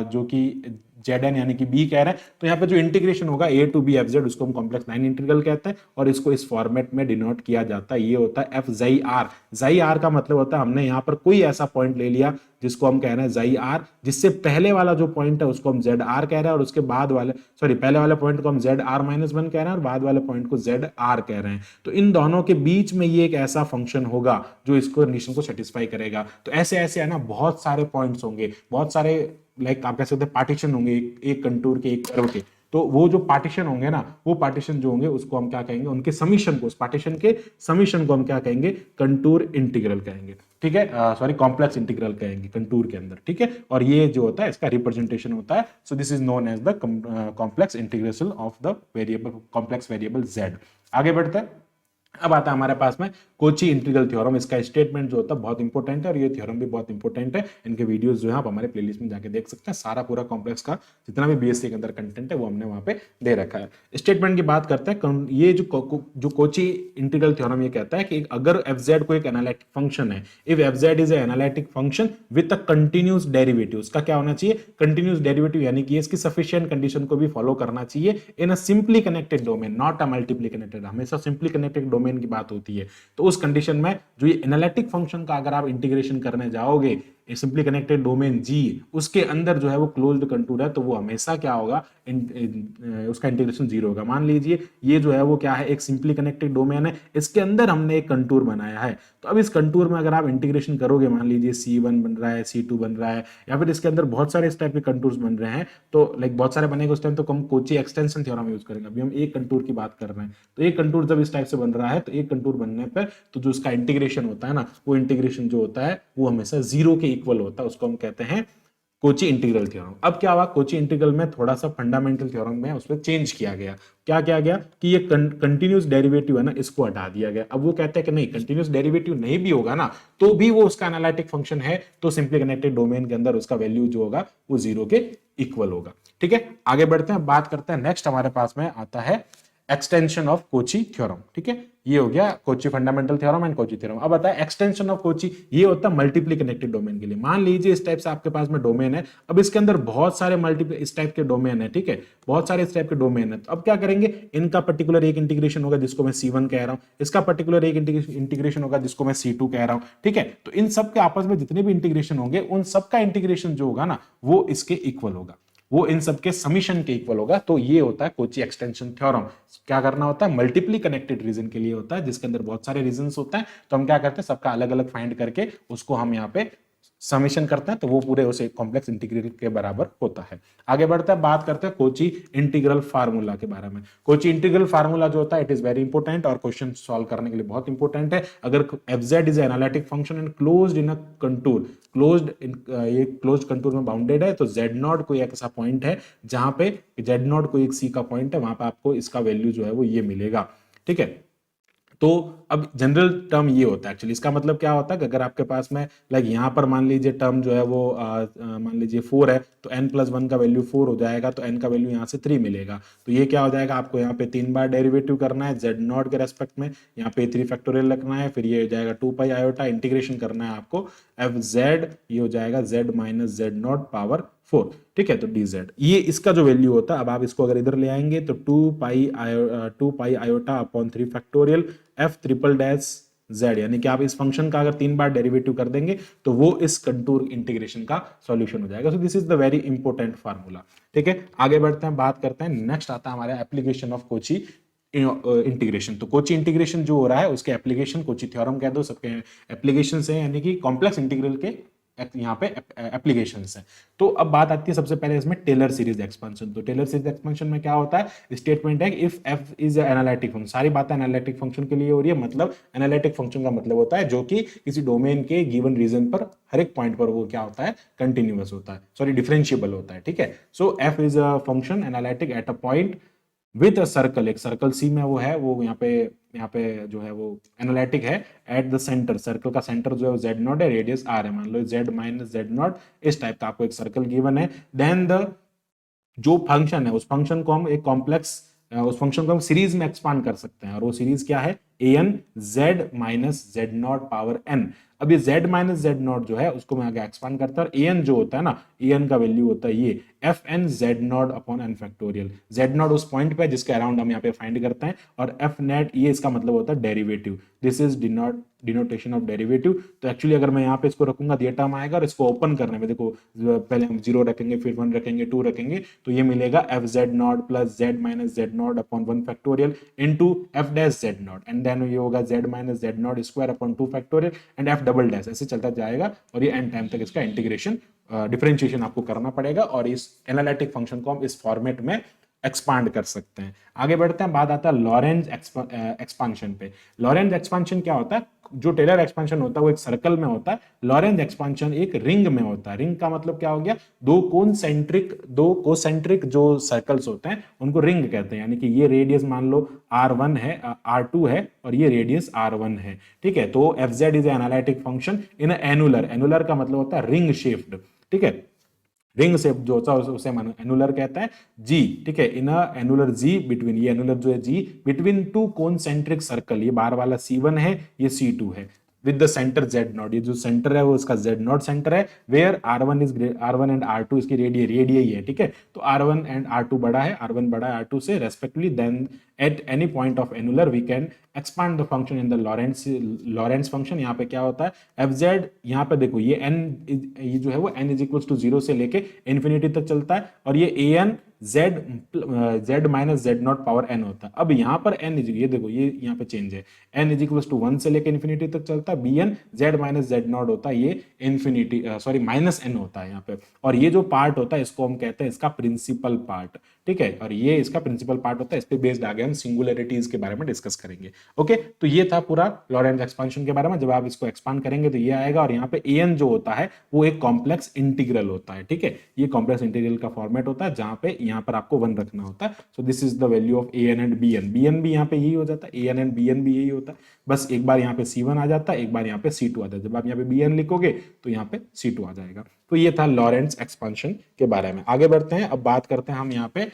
जो कि Zn यानी कि बी कह रहे हैं। तो यहाँ पे जो इंटीग्रेशन होगा ए टू बी एफ जेड उसको हम कॉम्प्लेक्स लाइन इंटीग्रल कहते हैं, और इसको इस फॉर्मेट में डिनोट किया जाता है, ये होता है एफ जाई आर। जाई आर का मतलब होता है हमने यहाँ पर कोई ऐसा पॉइंट ले लिया जिसको हम कह रहे हैं जाई आर, जिससे पहले वाला जो पॉइंट है उसको हम जेड आर कह रहे हैं, और उसके बाद वाले पहले वाले पॉइंट को हम जेड आर माइनस वन कह रहे हैं और बाद वाले पॉइंट को जेड आर कह रहे हैं। तो इन दोनों के बीच में ये एक ऐसा फंक्शन होगा जो इसको कंडीशन को सेटिस्फाई करेगा। तो ऐसे ऐसे है ना बहुत सारे पॉइंट्स होंगे, बहुत सारे लाइक आप कह सकते हैं पार्टीशन होंगे एक कंटूर के, एक कर्व के। तो वो जो पार्टीशन होंगे ना, वो पार्टीशन जो होंगे उसको हम क्या कहेंगे, उनके समीशन को, उस पार्टीशन के समीशन को हम क्या कहेंगे, कंटूर इंटीग्रल कहेंगे, ठीक है। सॉरी कॉम्प्लेक्स इंटीग्रल कहेंगे कंटूर के अंदर, ठीक है। और ये जो होता है इसका रिप्रेजेंटेशन होता है। So this is known as the complex integration of the variable, complex variable z. आगे बढ़ते हैं, अब आता है हमारे पास में कोची इंटीग्रल थ्योरम। इसका स्टेटमेंट जो होता है बहुत इंपॉर्टेंट है और ये थ्योरम भी बहुत इंपॉर्टेंट है। इनके वीडियोस जो है आप हमारे प्लेलिस्ट में जाके देख सकते हैं, सारा पूरा कॉम्प्लेक्स का जितना भी बीएससी के अंदर कंटेंट है वो हमने वहां पे दे रखा है। स्टेटमेंट की बात करते हैं, ये जो कोची इंटीग्रल थ्योरम ये कहता है कि अगर एफजेड को एक एनालिटिक फंक्शन है, if f z is analytic function with a continuous derivative, उसका क्या होना चाहिए, कंटिन्यूस डेरिवेटिव, यानी कि इसकी सफिशिएंट कंडीशन को भी फॉलो करना चाहिए in a simply connected domain, not a multiply connected. हमेशा सिंपली कनेक्टेड डोमेन की बात होती है। तो उस कंडीशन में जो ये एनालिटिक फंक्शन का अगर आप इंटीग्रेशन करने जाओगे सिंपली कनेक्टेड डोमेन जी, उसके अंदर जो है वो क्लोज्ड कंटूर है, तो वो हमेशा क्या होगा, उसका इंटीग्रेशन जीरो होगा। मान लीजिए ये जो है वो क्या है, एक सिंपली कनेक्टेड डोमेन है, इसके अंदर हमने एक कंटूर बनाया है, तो अब इस कंटूर में अगर आप इंटीग्रेशन करोगे, मान लीजिए C1 बन रहा है, C2 बन रहा है, या फिर इसके अंदर बहुत सारे इस टाइप के कंटूर्स बन रहे हैं, तो लाइक बहुत सारे बनेंगे उस टाइम तो हम कोची एक्सटेंशन थ्योरम यूज करेंगे। अभी हम एक कंटूर की बात कर रहे हैं, तो एक कंटूर जब इस टाइप से बन रहा है, तो एक कंटूर बनने पर तो जो उसका इंटीग्रेशन होता है ना, वो इंटीग्रेशन जो होता है वो हमेशा जीरो के इक्वल होता है, उसको हम कहते हैं कोची इंटीग्रल थ्योरम। अब क्या हुआ, कोची इंटीग्रल में थोड़ा सा फंडामेंटल थ्योरम में उस पर चेंज किया गया। क्या किया गया कि ये कंटिन्यूस डेरिवेटिव है ना, इसको हटा दिया गया। अब वो कहते हैं कि नहीं, कंटिन्यूस डेरिवेटिव नहीं भी होगा ना तो भी वो उसका एनालिटिक फंक्शन है, तो सिंपली कनेक्टेड डोमेन के अंदर उसका वैल्यू जो होगा वो 0 के इक्वल होगा। ठीक है, आगे बढ़ते हैं, बात करते हैं नेक्स्ट हमारे पास में आता है एक्सटेंशन ऑफ कोची थ्योरम। ठीक है, ये हो गया Kochi fundamental theorem and Kochi theorem. अब बताए एक्सटेंशन ऑफ कोची, ये होता है मल्टीपली कनेक्टेड डोमेन के लिए। मान लीजिए इस टाइप से आपके पास में डोमेन है, अब इसके अंदर बहुत सारे मल्टीपल इस टाइप के डोमेन है। ठीक है, बहुत सारे इस टाइप के डोमेन है, तो अब क्या करेंगे, इनका पर्टिकुलर एक इंटीग्रेशन होगा जिसको मैं C1 कह रहा हूं, इसका पर्टिकुलर एक इंटीग्रेशन होगा जिसको मैं C2 कह रहा हूं। ठीक है, तो इन सब के आपस में जितने भी इंटीग्रेशन होंगे उन सबका इंटीग्रेशन जो होगा ना वो इसके इक्वल होगा, वो इन सबके समीशन के इक्वल होगा। तो ये होता है कोची एक्सटेंशन थ्योरम। क्या करना होता है, मल्टीपली कनेक्टेड रीजन के लिए होता है, जिसके अंदर बहुत सारे रीजंस होते हैं। तो हम क्या करते हैं, सबका अलग अलग फाइंड करके उसको हम यहाँ पे समेशन करते हैं, तो वो पूरे उसे कॉम्प्लेक्स इंटीग्रल के बराबर होता है। आगे बढ़ते हैं, बात करते हैं कोची इंटीग्रल फार्मूला के बारे में। कोची इंटीग्रल फार्मूला जो होता है इट इज वेरी इंपॉर्टेंट और क्वेश्चन सॉल्व करने के लिए बहुत इंपॉर्टेंट है। अगर fz is analytic function and closed in a contour, closed in ये क्लोज्ड कंटूर में बाउंडेड है, तो z0 कोई एक ऐसा पॉइंट है जहां पे z0 कोई एक c का पॉइंट है, वहां पे आपको इसका वैल्यू जो है वो ये मिलेगा। ठीक है, तो अब जनरल टर्म ये होता है एक्चुअली, इसका मतलब क्या होता है कि अगर आपके पास में लाइक यहाँ पर मान लीजिए टर्म जो है वो मान लीजिए 4 है, तो n+1 का वैल्यू 4 हो जाएगा, तो n का वैल्यू यहाँ से 3 मिलेगा। तो ये क्या हो जाएगा, आपको यहाँ पे 3 बार डेरिवेटिव करना है z0 के रेस्पेक्ट में, यहाँ पे 3 फैक्टोरियल रखना है, फिर ये हो जाएगा 2 पाई आयोटा, इंटीग्रेशन करना है आपको fz, ये हो जाएगा z माइनस z0 पावर 4। ठीक है, तो dz ये इसका जो वैल्यू होता है, अब आप इसको अगर इधर ले आएंगे तो 2 pi iota upon 3 factorial f triple dash z, यानी कि आप इस फंक्शन का अगर 3 बार डेरिवेटिव कर देंगे तो वो इस कंटूर इंटीग्रेशन का सॉल्यूशन हो जाएगा। सो this is the very important formula. ठीक है, आगे बढ़ते हैं, बात करते हैं, नेक्स्ट आता है हमारे एप्लीकेशन ऑफ कोची इंटीग्रेशन। तो कोची इंटीग्रेशन जो हो रहा है उसके एप्लीकेशन कोची थ्योरम कह दो, सबके एप्लीकेशन है, यानी कि कॉम्प्लेक्स इंटीग्रल के यहाँ पे एप्लीकेशंस हैं। तो अब बात आती है सबसे पहले इसमें टेलर सीरीज एक्सपेंशन। तो टेलर सीरीज एक्सपेंशन में क्या होता है, स्टेटमेंट है कि if f is analytic function, सारी बातें एनालिटिक फंक्शन के लिए हो रही है। मतलब एनालिटिक फंक्शन का मतलब होता है जो कि किसी डोमेन के गिवन रीजन पर हर एक पॉइंट पर वो क्या होता है, कंटिन्यूअस होता है, सॉरी डिफरेंशिएबल होता है। ठीक है, सो f is a function analytic at a point with a circle, एक सर्कल सी में वो है, वो यहाँ पे जो है वो एनालिटिक है एट द सेंटर, सर्कल का सेंटर जो है वो z0 है, रेडियस r है, मान लो z माइनस z0, इस टाइप का आपको एक सर्कल गिवन है। देन द जो फंक्शन है उस फंक्शन को हम एक कॉम्प्लेक्स उस फंक्शन को हम सीरीज में एक्सपांड कर सकते हैं, और वो सीरीज क्या है, an z minus z0 power n। अब ये z माइनस z0 जो है उसको मैं आगे एक्सपांड करता हूं, और an जो होता है ना, an का वैल्यू होता है ये fn z0 upon n factorial. z0 उस पॉइंट पे जिसके अराउंड हम यहाँ पे फाइंड करते हैं, और f net ये इसका मतलब होता है derivative, this is denotation of derivative. तो एक्चुअली अगर मैं यहाँ पे इसको रखूंगा तो ये टर्म आएगा, और इसको ओपन करने में देखो पहले हम 0 रखेंगे, फिर 1 रखेंगे, 2 रखेंगे, तो ये मिलेगा fz0 plus z minus z0 upon 1 factorial into f dash z0, and then ये होगा z minus z0 square upon 2 factorial and f double dash, ऐसे चलता जाएगा, और ये एंड टाइम तक इसका इंटीग्रेशन डिफरेंशिएशन आपको करना पड़ेगा, और इस एनालिटिक फंक्शन को हम इस फॉर्मेट में एक्सपांड कर सकते हैं। आगे बढ़ते हैं, बात आता है लॉरेंज एक्सपांशन पे। लॉरेंज एक्सपांशन क्या होता है, जो टेलर एक्सपांशन होता है वो एक सर्कल में होता है, लॉरेंज एक्सपांशन एक रिंग में होता है। रिंग का मतलब क्या हो गया, दो कोसेंट्रिक जो सर्कल्स होते हैं उनको रिंग कहते हैं, यानी कि ये रेडियस मान लो r1 है, r2 है, और ये रेडियस r1 है। ठीक है, तो fz is analytic function in annular, annular का मतलब होता है रिंग शेप्ड। ठीक है, रिंग शेप जो होता है उसे एनुलर कहता है जी। ठीक है, इन एनुलर जी बिटवीन, ये एनुलर जो है जी बिटवीन टू कॉन्सेंट्रिक सर्कल, ये बार वाला C1 है, ये C2 है, विद द सेंटर z0, ये जो सेंटर है वो इसका z0 सेंटर है, वेयर r1 एंड r2 इसकी रेडियई है। ठीक है, तो r1 एंड r2 बड़ा है, r1 बड़ा है r2 से respectively, then at any point of annular we can expand the function in the Laurent function. यहाँ पे क्या होता है fz, यहाँ पे देखो ये n, ये जो है वो n इज इक्वल टू 0 से लेके इन्फिनिटी तक चलता है, और ये an z minus z0 power n होता है। अब यहाँ पर n ये देखो ये यहाँ पे चेंज है, n इज इक्वल टू 1 से लेके इन्फिनिटी तक चलता है, bn z माइनस z0 होता है, ये इन्फिनिटी सॉरी माइनस n होता है यहाँ पे, और ये जो पार्ट होता है इसको हम कहते हैं इसका प्रिंसिपल पार्ट। ठीक है, और ये इसका प्रिंसिपल पार्ट होता है। इस पे बेस्ड आगे हम सिंगुलरिटीज के बारे में डिस्कस करेंगे। ओके, तो ये था पूरा लॉरेंट एक्सपांशन के बारे में। जब आप इसको एक्सपांड करेंगे तो ये आएगा, और यहाँ पे an जो होता है वो एक कॉम्प्लेक्स इंटीग्रल होता है। ठीक है, ये कॉम्प्लेक्स इंटीग्रल का फॉर्मेट होता है जहां पे यहाँ पर आपको 1 रखना होता है। So this is the value of an and bn भी यहाँ पे यही हो जाता है, an एंड bn भी यही होता है। बस एक बार यहाँ पे c1 आ जाता है, एक बार यहाँ पे c2 आ जाता है। जब आप यहाँ पे bn लिखोगे तो यहाँ पे c2 आ जाएगा। तो ये था लॉरेंट्स एक्सपांशन के बारे में। आगे बढ़ते हैं, अब बात करते हैं हम यहाँ पे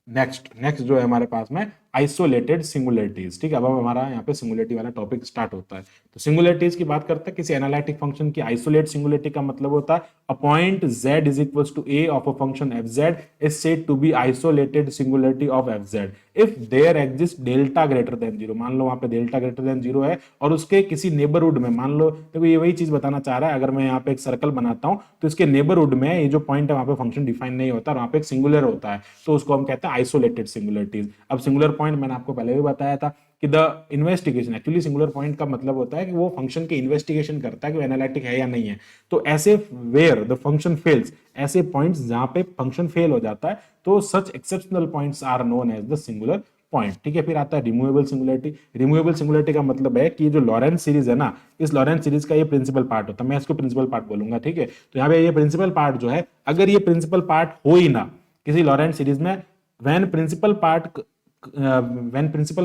नेक्स्ट जो है हमारे पास में आइसोलेटेड सिंगुलरिटीज। ठीक है, अब हमारा यहाँ पे सिंगुलरिटी वाला टॉपिक स्टार्ट होता है। तो सिंगुलरिटीज की बात करते हैं, किसी एनालिटिक फंक्शन की आइसोलेट सिंगुलरिटी का मतलब होता है a point z is equals to a of a function fz is said to be isolated singularity of fz if there exist delta greater than 0। मान लो वहां पे डेल्टा ग्रेटर देन 0 है और उसके किसी नेबरहुड में, मान लो देखो ये वही चीज बताना चाह रहा है, अगर मैं यहाँ पे एक सर्कल बनाता हूं तो इसके नेबरहुड में ये जो पॉइंट है वहां पे फंक्शन डिफाइन नहीं होता, वहां पे एक सिंगुलर होता है, तो उसको हम कहते हैं आइसोलेटेड सिंगुलरिटीज। अब सिंगुलर पॉइंट मैंने आपको पहले भी बताया था कि the investigation, actually singular point का मतलब होता है कि वो फंक्शन की इन्वेस्टिगेशन करता है कि वो एनालिटिक है या नहीं है। तो ऐसे वेयर द फंक्शन फेल्स, ऐसे पॉइंट्स जहां पे फंक्शन फेल हो जाता है, तो such exceptional points are known as the singular point. ठीक है, फिर आता है रिमूवेबल सिंगुलरिटी। रिमूवेबल सिंगुलरिटी का मतलब है कि जो लॉरेंट सीरीज है ना, इस लॉरेंट सीरीज का ये प्रिंसिपल पार्ट होता है, मैं इसको प्रिंसिपल पार्ट बोलूंगा। ठीक है, तो यहाँ पे ये प्रिंसिपल पार्ट जो है, अगर ये प्रिंसिपल पार्ट हो ही ना किसी लॉरेंट सीरीज में, when principal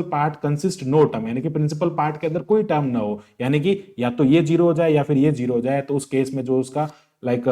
part consist no term, यानी कि प्रिंसिपल पार्ट के अंदर कोई टर्म ना हो, यानी कि या तो ये जीरो हो जाए या फिर ये जीरो हो जाए, तो उस केस में जो उसका लाइक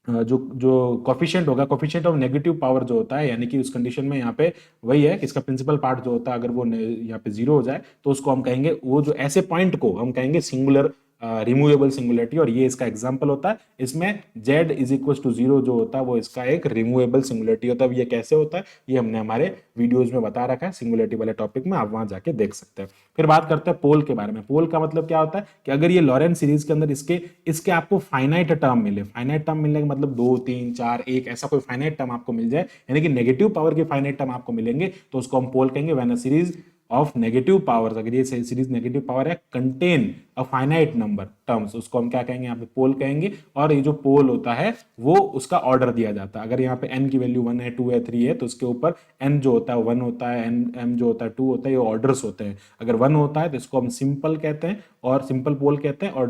जो जो कोफिशिएंट होगा, कोफिशिएंट ऑफ नेगेटिव पावर जो होता है, यानी कि उस कंडीशन में यहाँ पे वही है कि इसका प्रिंसिपल पार्ट जो होता है अगर वो यहाँ पे जीरो हो जाए तो उसको हम कहेंगे, वो जो ऐसे पॉइंट को हम कहेंगे सिंगुलर रिमूवेबल सिंगुलरिटी, और ये इसका एग्जांपल होता है। इसमें z इज इक्वल टू 0 जो होता है वो इसका एक रिमूवेबल सिंगुलरिटी होता है। अब ये कैसे होता है ये हमने हमारे वीडियोज में बता रखा है सिंगुलरिटी वाले टॉपिक में, आप वहां जाके देख सकते हैं। फिर बात करते हैं पोल के बारे में। पोल का मतलब क्या होता है कि अगर ये लॉरेंट सीरीज के अंदर इसके आपको फाइनाइट टर्म मिले, फाइनाइट टर्म मिलने का मतलब 2 3 4 1 ऐसा कोई फाइनाइट टर्म आपको मिल जाए, यानी कि नेगेटिव पावर के फाइनाइट टर्म आपको मिलेंगे, तो उसको हम पोल कहेंगे। When a series of negative powers, अगर ये सीरीज नेगेटिव पावर है, contain a finite number terms, उसको हम क्या कहेंगे, यहाँ पे पोल कहेंगे। और ये जो पोल होता है वो उसका ऑर्डर दिया जाता है। अगर यहाँ पे n की वैल्यू 1 है 2 है 3 है तो उसके ऊपर n जो होता है 1 होता है, m जो होता है 2 होता है, ये ऑर्डर्स होते हैं। अगर 1 होता है तो इसको हम सिंपल कहते हैं और सिंपल पोल कहते हैं, और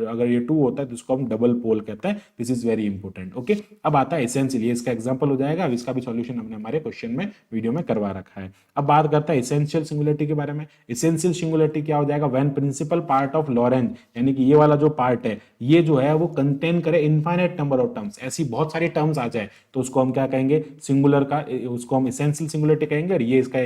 अगर ये 2 होता है तो इसको हम डबल पोल कहते हैं। This is very important. Okay, अब आता है एसेंशियल, ये इसका एग्जांपल हो जाएगा। अब इसका भी सॉल्यूशन हमने हमारे क्वेश्चन में वीडियो में करवा रखा है। अब बात करता है एसेंशियल सिंगुलरिटी के बारे में। एसेंशियल सिंगुलरिटी क्या हो जाएगा, when principal part of Laurent, यानी कि ये वाला जो पार्ट है ये जो है वो कंटेन करे इनफाइनाइट नंबर ऑफ टर्म्स, ऐसी बहुत सारी टर्म्स आ जाए तो उसको हम क्या कहेंगे, सिंगुलर का, उसको हम एसेंशियल सिंगुलरिटी कहेंगे। और ये इसका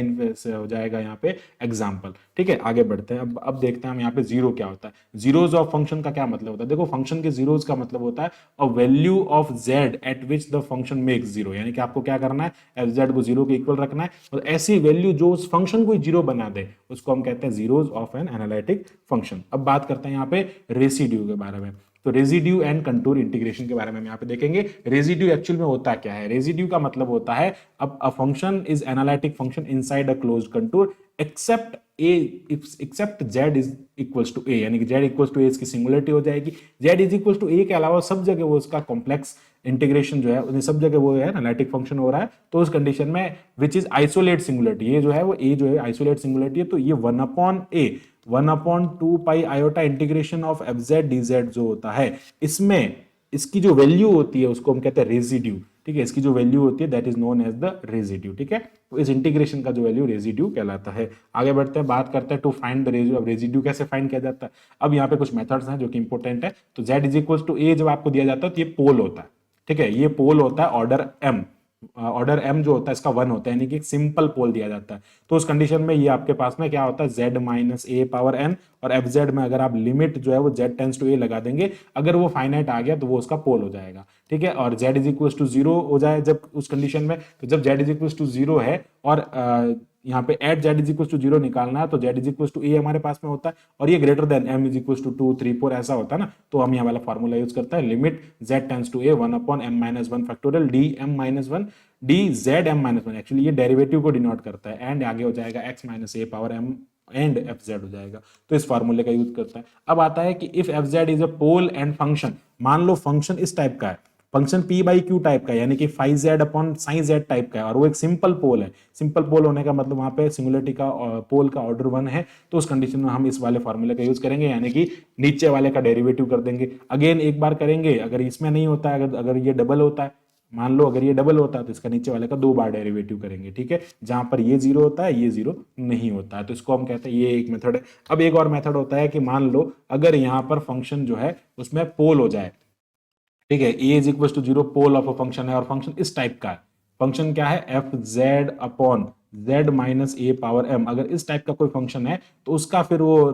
हो जाएगा यहाँ पे एग्जांपल। ठीक है, आगे बढ़ते हैं। अब देखते हैं हम यहाँ पे जीरो क्या होता है। जीरोज ऑफ फंक्शन का क्या मतलब होता है, देखो फंक्शन के जीरोज का मतलब होता है a value of Z eight which the function makes zero, यानी कि आपको क्या करना है, एफ जेड को जीरो के इक्वल रखना है, और ऐसी वैल्यू जो उस फंक्शन को जीरो बना दे उसको हम कहते हैं zeros of an analytic function. अब बात करते हैं यहाँ पे रेसिड्यू के बारे में। तो रेसिड्यू एंड कंटूर इंटीग्रेशन के बारे में हम यहाँ पे देखेंगे। रेसिड्यू एक्चुअल में होता क्या है, रेसिड्यू का मतलब होता है अब a function is analytic function inside a closed contour except a except z is equals to a, यानी कि z इक्वल्स टू a इसकी सिंगुलरिटी हो जाएगी। z is equals to a के अलावा सब जगह वो उसका कॉम्प्लेक्स इंटीग्रेशन जो है उन्हें सब जगह वो है एनालिटिक फंक्शन हो रहा है। तो उस कंडीशन में विच इज आइसोलेट सिंगुलरिटी, ये जो है वो a जो है आइसोलेट सिंगुलरिटी है, तो ये 1/2 पाई iota integration of F Z D Z जो होता है, इसमें इसकी जो वैल्यू होती है उसको हम कहते हैं रेसिड्यू। ठीक है, इसकी जो वैल्यू होती है that is known as the residue. ठीक है, तो इस इंटीग्रेशन का जो वैल्यू रेसिड्यू कहलाता है। आगे बढ़ते हैं, बात करते हैं टू फाइंड द रेसिड्यू। अब रेसिड्यू कैसे फाइंड किया जाता है, अब यहाँ पे कुछ मेथड्स हैं जो कि इंपॉर्टेंट है। तो z is equal to a जब आपको दिया जाता है तो ये पोल होता है। ठीक है, ये पोल होता है ऑर्डर m, ऑर्डर m जो होता है इसका 1 होता है, यानी कि एक सिंपल पोल दिया जाता है। तो उस कंडीशन में ये आपके पास में क्या होता है, z minus a power n, और एफ जेड में अगर आप लिमिट जो है वो z टेंस टू a लगा देंगे, अगर वो फाइनाइट आ गया तो वो उसका पोल हो जाएगा। ठीक है, और z इज इक्वल टू 0 हो जाए जब उस कंडीशन में, तो जब z इज इक्वल टू 0 है और यहाँ पे at z is equal to 0 निकालना है तो z is equal to a हमारे पास में होता है, और ये greater than m is equal to 2 3 4 ऐसा होता है ना, तो हम यहाँ वाला फॉर्मूला यूज करता है, limit z tends to a 1/m-1 factorial dm-1 dz(m-1), actually ये डेरिवेटिव को डिनोट करता है, एंड आगे हो जाएगा x minus a power m and f z हो जाएगा। तो इस फॉर्मूले का यूज करता है। अब आता है कि if F Z is a pole and function, मान लो फंक्शन इस टाइप का है, function p by q type का यानी कि phi z upon sine z type का है और वो एक सिंपल पोल है। सिंपल पोल होने का मतलब वहां पे सिंगुलरिटी का पोल का ऑर्डर 1 है, तो उस कंडीशन में हम इस वाले फॉर्मूले का यूज करेंगे यानी कि नीचे वाले का डेरिवेटिव कर देंगे। अगेन एक बार करेंगे, अगर इसमें नहीं होता है, अगर ये डबल होता है, मान लो अगर ये डबल होता है तो इसका नीचे वाले का 2 बार डेरिवेटिव करेंगे, ठीक है, जहां पर ये जीरो होता है ये जीरो नहीं होता है, तो इसको हम कहते हैं, ये एक मेथड है। अब एक और मेथड होता है कि मान लो अगर यहाँ पर फंक्शन जो है उसमें पोल हो जाए, ठीक है, A is equal to zero, pole of a function है और फंक्शन इस टाइप का है, फंक्शन क्या है, F Z upon Z minus A power M, अगर इस टाइप का कोई फंक्शन है तो उसका फिर वो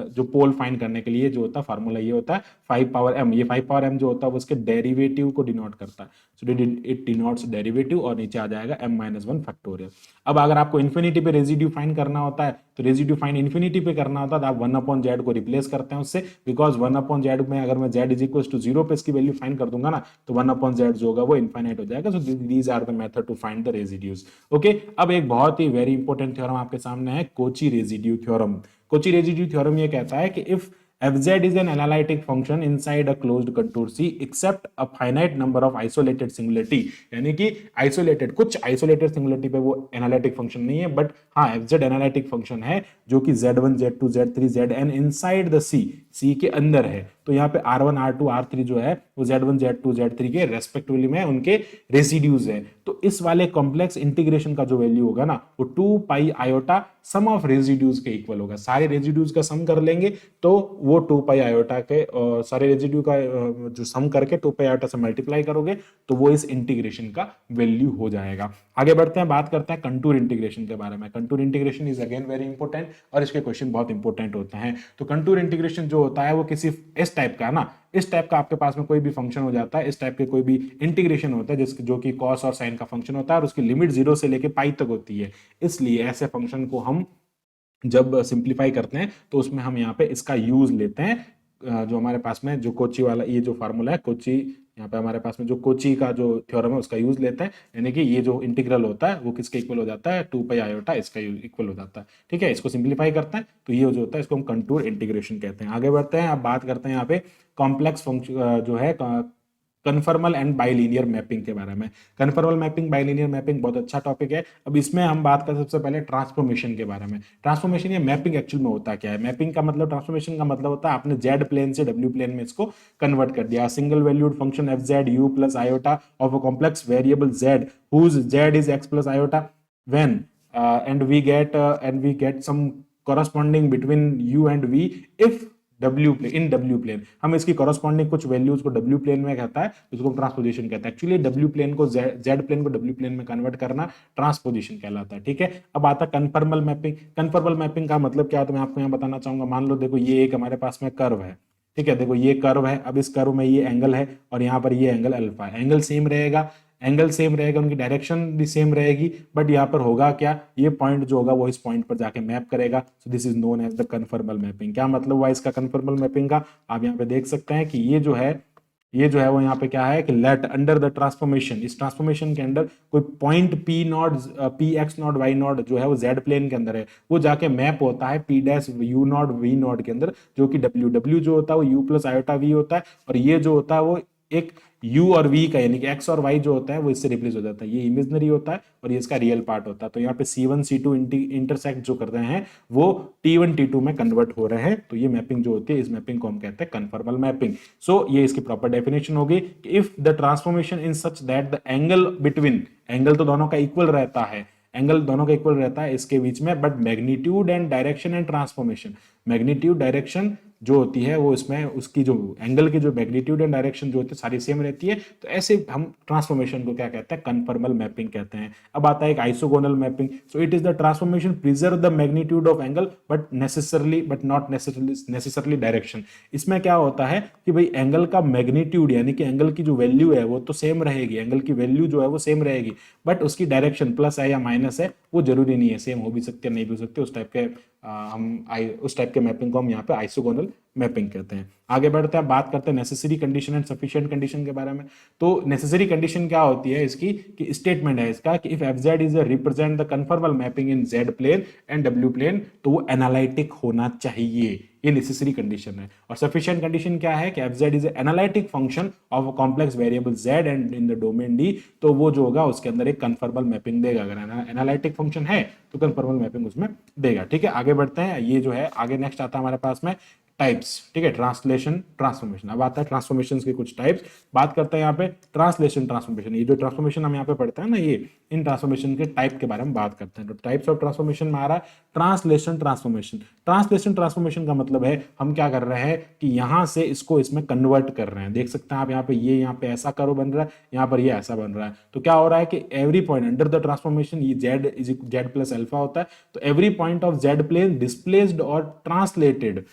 जो पोल फाइंड करने के लिए जो होता है फार्मूला ये होता है 5 पावर एम। ये 5 पावर एम जो होता है वो उसके डेरिवेटिव को डिनोट करता है, सो इट डिनोट्स डेरिवेटिव और नीचे आ जाएगा m माइनस 1 फैक्टोरियल। अब अगर आपको इन्फिनिटी पे रेजिड्यू फाइंड करना होता है तो रेजिड्यू फाइंड इन्फिनिटी पे करना होता है तो आप 1 अपॉन जेड को रिप्लेस करते हैं उससे, बिकॉज 1 अपॉन जेड में अगर मैं z is equal to zero पे इसकी वैल्यू फाइंड कर दूंगा ना तो 1 अपॉन जेड जो होगा वो इनफाइनाइट हो जाएगा। So these are the method to find the residues. Okay, अब एक बहुत ही वेरी इंपॉर्टेंट थ्योरम आपके सामने है, Kochi residue theorem. Kochi residue theorem ये कहता है कि if fz is an analytic function inside a closed contour C except a finite number of isolated singularity, यानी कि आइसोलेटेड, कुछ आइसोलेटेड सिंगुलरिटी पे वो एनालिटिक फंक्शन नहीं है, बट हाँ fz एनालिटिक फंक्शन है जो कि z1 z2 z3 zn inside the C के अंदर है। तो यहाँ पे r1 r2 r3 जो है वो z1 z2 z3 के रेस्पेक्टिवली में उनके रेसिड्यूज है। तो इस वाले कॉम्प्लेक्स इंटीग्रेशन का जो वैल्यू होगा ना वो 2 pi iota sum of residues के इक्वल होगा। सारे रेसिड्यूज का सम कर लेंगे तो वो 2 पाई आयोटा के सारे रेसिड्यू का जो सम करके 2 पाई आयोटा से मल्टीप्लाई करोगे तो वो इस इंटीग्रेशन का वैल्यू हो जाएगा। आगे बढ़ते हैं, बात करते हैं कंटूर इंटीग्रेशन के बारे में। Contour integration is again very important और इसके क्वेश्चन बहुत इंपॉर्टेंट होते हैं। तो कंटूर इंटीग्रेशन जो होता है वो किसी इस टाइप का है ना, इस टाइप का आपके पास में कोई भी फंक्शन हो जाता है, इस टाइप के कोई भी इंटीग्रेशन होता है जिसके जो कि कॉस और साइन का फंक्शन होता है और उसकी लिमिट 0 से लेके पाई तक होती है। इसलिए ऐसे फंक्शन को हम जब सिंप्लीफाई करते हैं तो उसमें हम यहाँ पे इसका यूज लेते हैं, जो हमारे पास में जो कोची वाला ये जो फार्मूला है कोची, यहाँ पे हमारे पास में जो कोची का जो थ्योरम है उसका यूज लेते हैं, यानी कि ये जो इंटीग्रल होता है वो किसके इक्वल हो जाता है, 2 पाई आयोटा इसका इक्वल हो जाता है। ठीक है, इसको सिंप्लीफाई करते हैं तो ये जो होता है इसको हम कंटूर इंटीग्रेशन कहते हैं। आगे बढ़ते हैं, अब बात करते हैं यहाँ पे कॉम्प्लेक्स फंक्शन जो है कन्फर्मल एंड बाइलिनियर मैपिंग के बारे में। कन्फर्मल मैपिंग, बाइलिनियर मैपिंग बहुत अच्छा टॉपिक है। अब इसमें हम बात करें सबसे पहले ट्रांसफॉर्मेशन के बारे में। ट्रांसफॉर्मेशन या मैपिंग एक्चुअल में होता क्या है? मैपिंग का मतलब, ट्रांसफॉर्मेशन का मतलब होता है आपने जेड प्लेन से डब्ल्यू प्लेन में इसको कन्वर्ट कर दिया। Single valued function F z u plus iota of a complex variable z whose z is x plus iota when and we get some corresponding between u and v if W plane, in W plane हम इसकी corresponding कुछ values को W plane में कहता है, इसको हम transposition कहते हैं। एक्चुअली W प्लेन को Z प्लेन को W प्लेन में कन्वर्ट करना ट्रांसपोजिशन कहलाता है। ठीक है, अब आता है कन्फर्मल मैपिंग। कन्फर्मल मैपिंग का मतलब क्या है तो मैं आपको यहाँ बताना चाहूंगा। मान लो देखो ये एक हमारे पास में कर्व है, ठीक है, देखो ये कर्व है, अब इस कर्व में ये एंगल है और यहाँ पर ये एंगल अल्फा है। एंगल सेम रहेगा, एंगल सेम रहेगा, उनकी डायरेक्शन भी सेम रहेगी, बट यहाँ पर होगा क्या, ये पॉइंट जो होगा वो इस पॉइंट पर जाके मैप करेगा। So this is known as the conformal mapping. क्या मतलब हुआ इसका कन्फर्मल मैपिंग का? आप यहाँ पे देख सकते हैं कि ये जो है वो यहाँ पे क्या है कि लेट अंडर द ट्रांसफॉर्मेशन, इस ट्रांसफॉर्मेशन के अंदर कोई point p not p x not y not जो है वो जेड प्लेन के अंदर है, वो जाके मैप होता है p dash u not v not के अंदर, जो कि डब्ल्यू जो होता है वो यू प्लस आयोटा वी होता है, और ये जो होता है वो एक u और v का यानी कि x और y जो होता है वो इससे रिप्लेस हो जाता है। ये इमेजिनरी होता है और ये इसका रियल पार्ट होता है। तो यहाँ पे C1 C2 इंटरसेक्ट जो कर रहे हैं वो T1 T2 में कन्वर्ट हो रहे हैं, तो ये मैपिंग जो होती है इस मैपिंग को हम कहते हैं कन्फर्मल मैपिंग। सो ये इसकी प्रॉपर डेफिनेशन होगी कि if the transformation in such that the angle between, angle तो दोनों का इक्वल रहता है, एंगल दोनों का इक्वल रहता है इसके बीच में, but magnitude and direction and transformation, magnitude direction जो होती है वो इसमें उसकी जो एंगल की जो मैग्नीट्यूड एंड डायरेक्शन जो होती है सारी सेम रहती है, तो ऐसे हम ट्रांसफॉर्मेशन को क्या कहते हैं, कन्फर्मल मैपिंग कहते हैं। अब आता है एक isogonal mapping. So it is the transformation preserve the magnitude of angle but not necessarily direction. इसमें क्या होता है कि भाई एंगल का मैग्नीट्यूड यानी कि एंगल की जो वैल्यू है वो तो सेम रहेगी, एंगल की वैल्यू जो है वो सेम रहेगी, बट उसकी डायरेक्शन प्लस है या माइनस है वो जरूरी नहीं है, सेम हो भी सकते हैं नहीं भी हो सकते। उस टाइप के मैपिंग को हम यहाँ पे आइसोगोनल मैपिंग कहते हैं। आगे बढ़ते हैं, बात करते हैं necessary condition and sufficient condition के बारे में। तो नेसेसरी कंडीशन क्या होती है इसकी, कि स्टेटमेंट है इसका कि if fz is represent the conformal mapping in z plane and w plane, तो वो एनालिटिक होना चाहिए। ये नेसेसरी कंडीशन है। और सफिशिएंट कंडीशन क्या है कि fz is analytic function of a complex variable z and in the domain d, तो वो जो होगा उसके अंदर एक कन्फर्मेबल मैपिंग देगा। अगर एनालिटिक फंक्शन है तो कन्फर्मेबल मैपिंग उसमें देगा। ठीक है, आगे बढ़ते हैं। ये जो है आगे नेक्स्ट आता है हमारे पास में टाइप्स। ठीक है, ट्रांसलेशन ट्रांसफॉर्मेशन। अब आता है ट्रांसफॉर्मेशन के कुछ टाइप्स। बात करते हैं यहाँ पे ट्रांसलेशन ट्रांसफॉर्मेशन। ये जो ट्रांसफॉर्मेशन हम यहाँ पे पढ़ते हैं ना, ये इन ट्रांसफॉर्मेशन के टाइप के बारे में बात करते हैं। तो टाइप्स ऑफ ट्रांसफॉर्मेशन में आ रहा है ट्रांसलेशन ट्रांसफॉर्मेशन। ट्रांसलेशन ट्रांसफॉर्मेशन का मतलब है हम क्या कर रहे हैं कि यहाँ से इसको इसमें कन्वर्ट कर रहे हैं। देख सकते हैं आप यहाँ पे, ये यहाँ पे ऐसा करो बन रहा है, यहाँ पर ये ऐसा बन रहा है। तो क्या हो रहा है कि every point under the transformation, ये Z is Z plus alpha होता है, तो every point of Z plane displaced और translated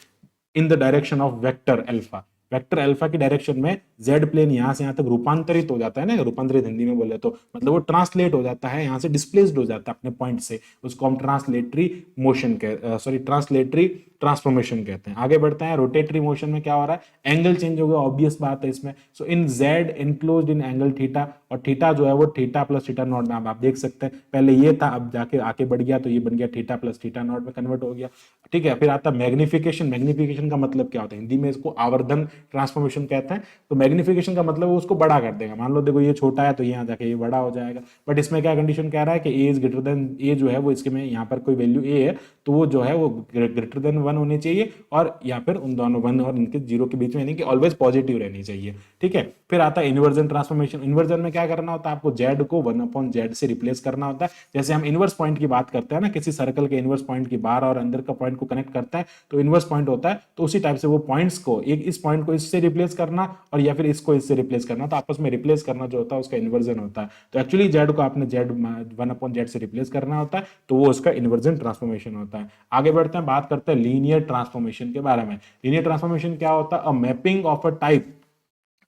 in the direction of vector alpha. Vector alpha की डायरेक्शन में जेड प्लेन यहां से यहां तक रूपांतरित हो जाता है ना, रूपांतरित हिंदी में बोले तो मतलब वो ट्रांसलेट हो जाता है, यहां से डिस्प्लेस्ड हो जाता है अपने पॉइंट से। उसको हम ट्रांसलेटरी मोशन ट्रांसलेटरी ट्रांसफॉर्मेशन कहते हैं। आगे बढ़ते हैं। रोटेटरी मोशन में क्या हो रहा है, एंगल चेंज हो गया, ऑब्वियस बात है इसमें। So in Z enclosed in angle theta, और थीटा जो है वो थीटा प्लस थीटा नॉट में आप देख सकते हैं, पहले ये था, अब जाके आके बढ़ गया तो ये बन गया थीटा प्लस थीटा नॉट में कन्वर्ट हो गया। ठीक है, फिर आता है मैग्निफिकेशन। मैग्निफिकेशन का मतलब क्या होता है, हिंदी में इसको आवर्धन ट्रांसफॉर्मेशन कहते हैं। तो मैग्निफिकेशन का मतलब वो उसको बड़ा कर देगा। मान लो देखो ये छोटा है तो यहाँ जाके ये बड़ा हो जाएगा। बट इसमें क्या कंडीशन कह रहा है कि ए इज ग्रेटर देन, ए जो है वो इसके में यहाँ पर कोई वैल्यू ए है तो वो जो है वो ग्रेटर देन 1 होनी चाहिए, और या फिर उन दोनों 1 और इनके 0 के बीच में, यानी कि ऑलवेज पॉजिटिव रहनी चाहिए। ठीक है, फिर आता है इन्वर्जन ट्रांसफॉर्मेशन। इन्वर्जन में क्या करना होता है, आपको जेड को 1/z से रिप्लेस करना होता है। जैसे हम इनवर्स पॉइंट की बात करते हैं ना, किसी सर्कल के इनवर्स पॉइंट की बाहर और अंदर का पॉइंट को कनेक्ट करता है तो इनवर्स पॉइंट होता है, तो उसी टाइप से वो पॉइंट्स को, एक इस पॉइंट को इससे रिप्लेस करना और या फिर इसको इससे रिप्लेस करना, तो आपस में रिप्लेस करना जो होता है उसका इन्वर्जन होता है। तो एक्चुअली जेड को आपने जेड 1/z से रिप्लेस करना होता है, तो वो उसका इन्वर्जन ट्रांसफॉर्मेशन होता है। आगे बढ़ते हैं, बात करते हैं लीनियर ट्रांसफॉर्मेशन के बारे में। लीनियर ट्रांसफॉर्मेशन क्या होता है, अ mapping of a type,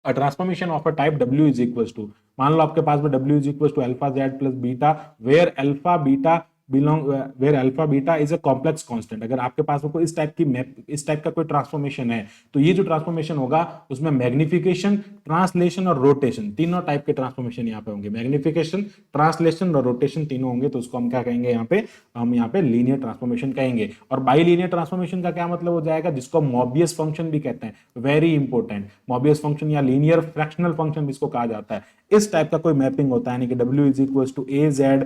a transformation of a type w is equals to, मान लो आपके पास में w is equals to alpha z plus beta where alpha beta belong where alpha beta is a complex constant। अगर आपके पास में कोई इस टाइप की मैप, इस टाइप का कोई ट्रांसफॉर्मेशन है, तो ये जो ट्रांसफॉर्मेशन होगा उसमें मैग्निफिकेशन, ट्रांसलेशन और रोटेशन, तीनों टाइप के ट्रांसफॉर्मेशन यहाँ पे होंगे। मैग्निफिकेशन, ट्रांसलेशन और रोटेशन तीनों होंगे, तो उसको हम क्या कहेंगे यहाँ पे, हम यहाँ पे लीनियर ट्रांसफॉर्मेशन कहेंगे। और बाइलीनियर ट्रांसफॉर्मेशन का क्या मतलब हो जाएगा, जिसको मोबियस फंक्शन भी कहते हैं, वेरी इंपॉर्टेंट, मोबियस फंक्शन या लीनियर फ्रैक्शनल फंक्शन भी इसको कहा जाता है। इस टाइप का कोई मैपिंग होता है, यानी कि w is equal to a z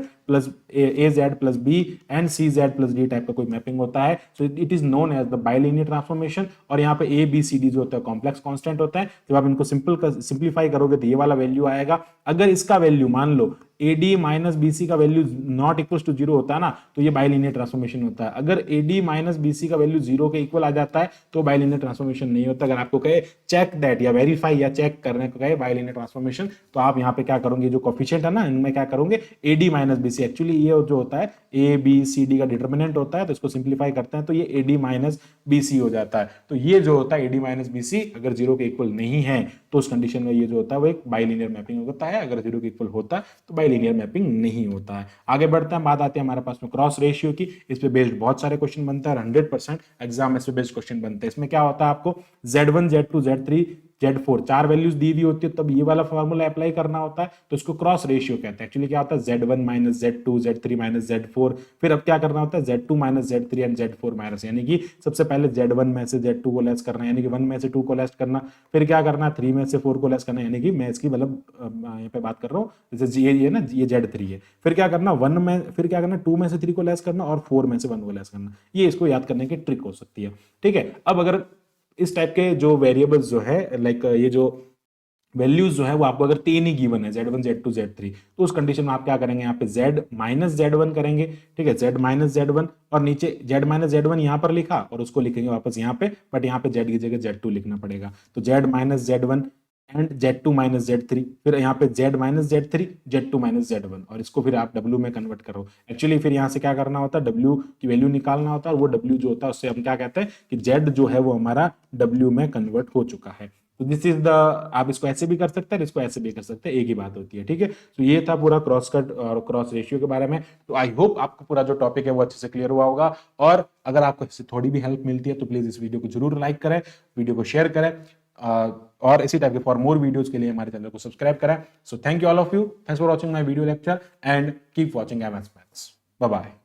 plus b and c z plus d type का कोई मैपिंग होता है। So it is known as the bilinear transformation. और यहाँ पे ए बी सी डी जो होता है कॉम्प्लेक्स कांस्टेंट होता है। जब आप इनको सिंप्लीफाई करोगे तो ये वाला वैल्यू आएगा। अगर इसका वैल्यू मान लो AD माइनस BC का वैल्यू नॉट इक्वल टू 0 होता है ना, तो ये बाइलिनियर ट्रांसफॉर्मेशन होता है। अगर AD माइनस BC का वैल्यू 0 के इक्वल आ जाता है तो बाइलिनियर ट्रांसफॉर्मेशन नहीं होता। अगर आपको कहे चेक दैट या वेरीफाई या चेक करने को कहे बाइलिनियर ट्रांसफॉर्मेशन, तो आप यहाँ पे क्या करोगे, जो कोफिशिएंट है ना इनमें क्या करोगे, AD माइनस BC। एक्चुअली ये जो होता है ABCD का डिटर्मिनेंट होता है, तो इसको सिंप्लीफाई करते हैं तो ये AD माइनस BC हो जाता है। तो ये जो होता है AD माइनस BC अगर 0 के इक्वल नहीं है तो उस कंडीशन में ये जो होता है वो एक बाइलिनियर मैपिंग होता है। अगर 0 के इक्वल होता है तो बाइलिनियर मैपिंग नहीं होता है। आगे बढ़ते हैं, बात आती है हमारे पास में क्रॉस रेशियो की। इस पे बेस्ड बहुत सारे क्वेश्चन बनते हैं, 100% एग्जाम में इस पे बेस्ड क्वेश्चन बनते हैं। इसमें क्या होता है, आपको Z1 Z2 Z3 Z4 चार वैल्यूज दी हुई होती है, तब ये वाला फॉर्मूला अप्लाई करना होता है, तो इसको क्रॉस रेशियो कहते हैं। एक्चुअली क्या होता है, Z1 minus Z2 Z3 minus Z4, फिर अब क्या करना होता है Z2 minus Z3 and Z4 minus, यानी कि सबसे पहले Z1 में से Z2 को लेस करना, यानी कि 1 में से 2 को लेस करना, फिर क्या करना 3 में से 4 को लेस करना, यानी कि मैं इसकी मतलब यहाँ पे बात कर रहा हूँ जैसे ये ना, ये Z3 है, फिर क्या करना 1 में, फिर क्या करना 2 में से 3 को लेस करना और 4 में से 1 को लेस करना। ये इसको याद करने की ट्रिक हो सकती है। ठीक है, अब अगर इस टाइप के जो वेरिएबल्स जो है, लाइक ये जो वैल्यूज जो है वो आपको अगर 3 ही गिवन है, Z1 Z2 Z3, तो उस कंडीशन में आप क्या करेंगे, यहाँ पे Z माइनस Z1 करेंगे। ठीक है, Z माइनस Z1 और नीचे Z माइनस Z1 यहाँ पर लिखा और उसको लिखेंगे वापस यहाँ पे, बट यहाँ पे Z की जगह Z2 लिखना पड़ेगा। तो Z minus Z1 and Z2 minus Z3, फिर यहाँ पे Z minus Z3 Z2 minus Z1, और इसको फिर आप W में कन्वर्ट करो। एक्चुअली फिर यहाँ से क्या करना होता है, W की वैल्यू निकालना होता है, और वो W जो होता है उससे हम क्या कहते हैं कि Z जो है वो हमारा W में कन्वर्ट हो चुका है। तो दिस इज द, आप इसको ऐसे भी कर सकते हैं, इसको ऐसे भी कर सकते हैं, एक ही बात होती है। ठीक है, तो ये था पूरा क्रॉस कट और क्रॉस रेशियो के बारे में। तो आई होप आपको पूरा जो टॉपिक है वो अच्छे से क्लियर हुआ होगा, और अगर आपको इससे थोड़ी भी हेल्प मिलती है तो प्लीज इस वीडियो को जरूर लाइक करें, वीडियो को शेयर करें, और इसी टाइप के फॉर मोर वीडियोस के लिए हमारे चैनल को सब्सक्राइब करें। So thank you all of you, thanks for watching my video lecture and keep watching MS Maths। Bye bye.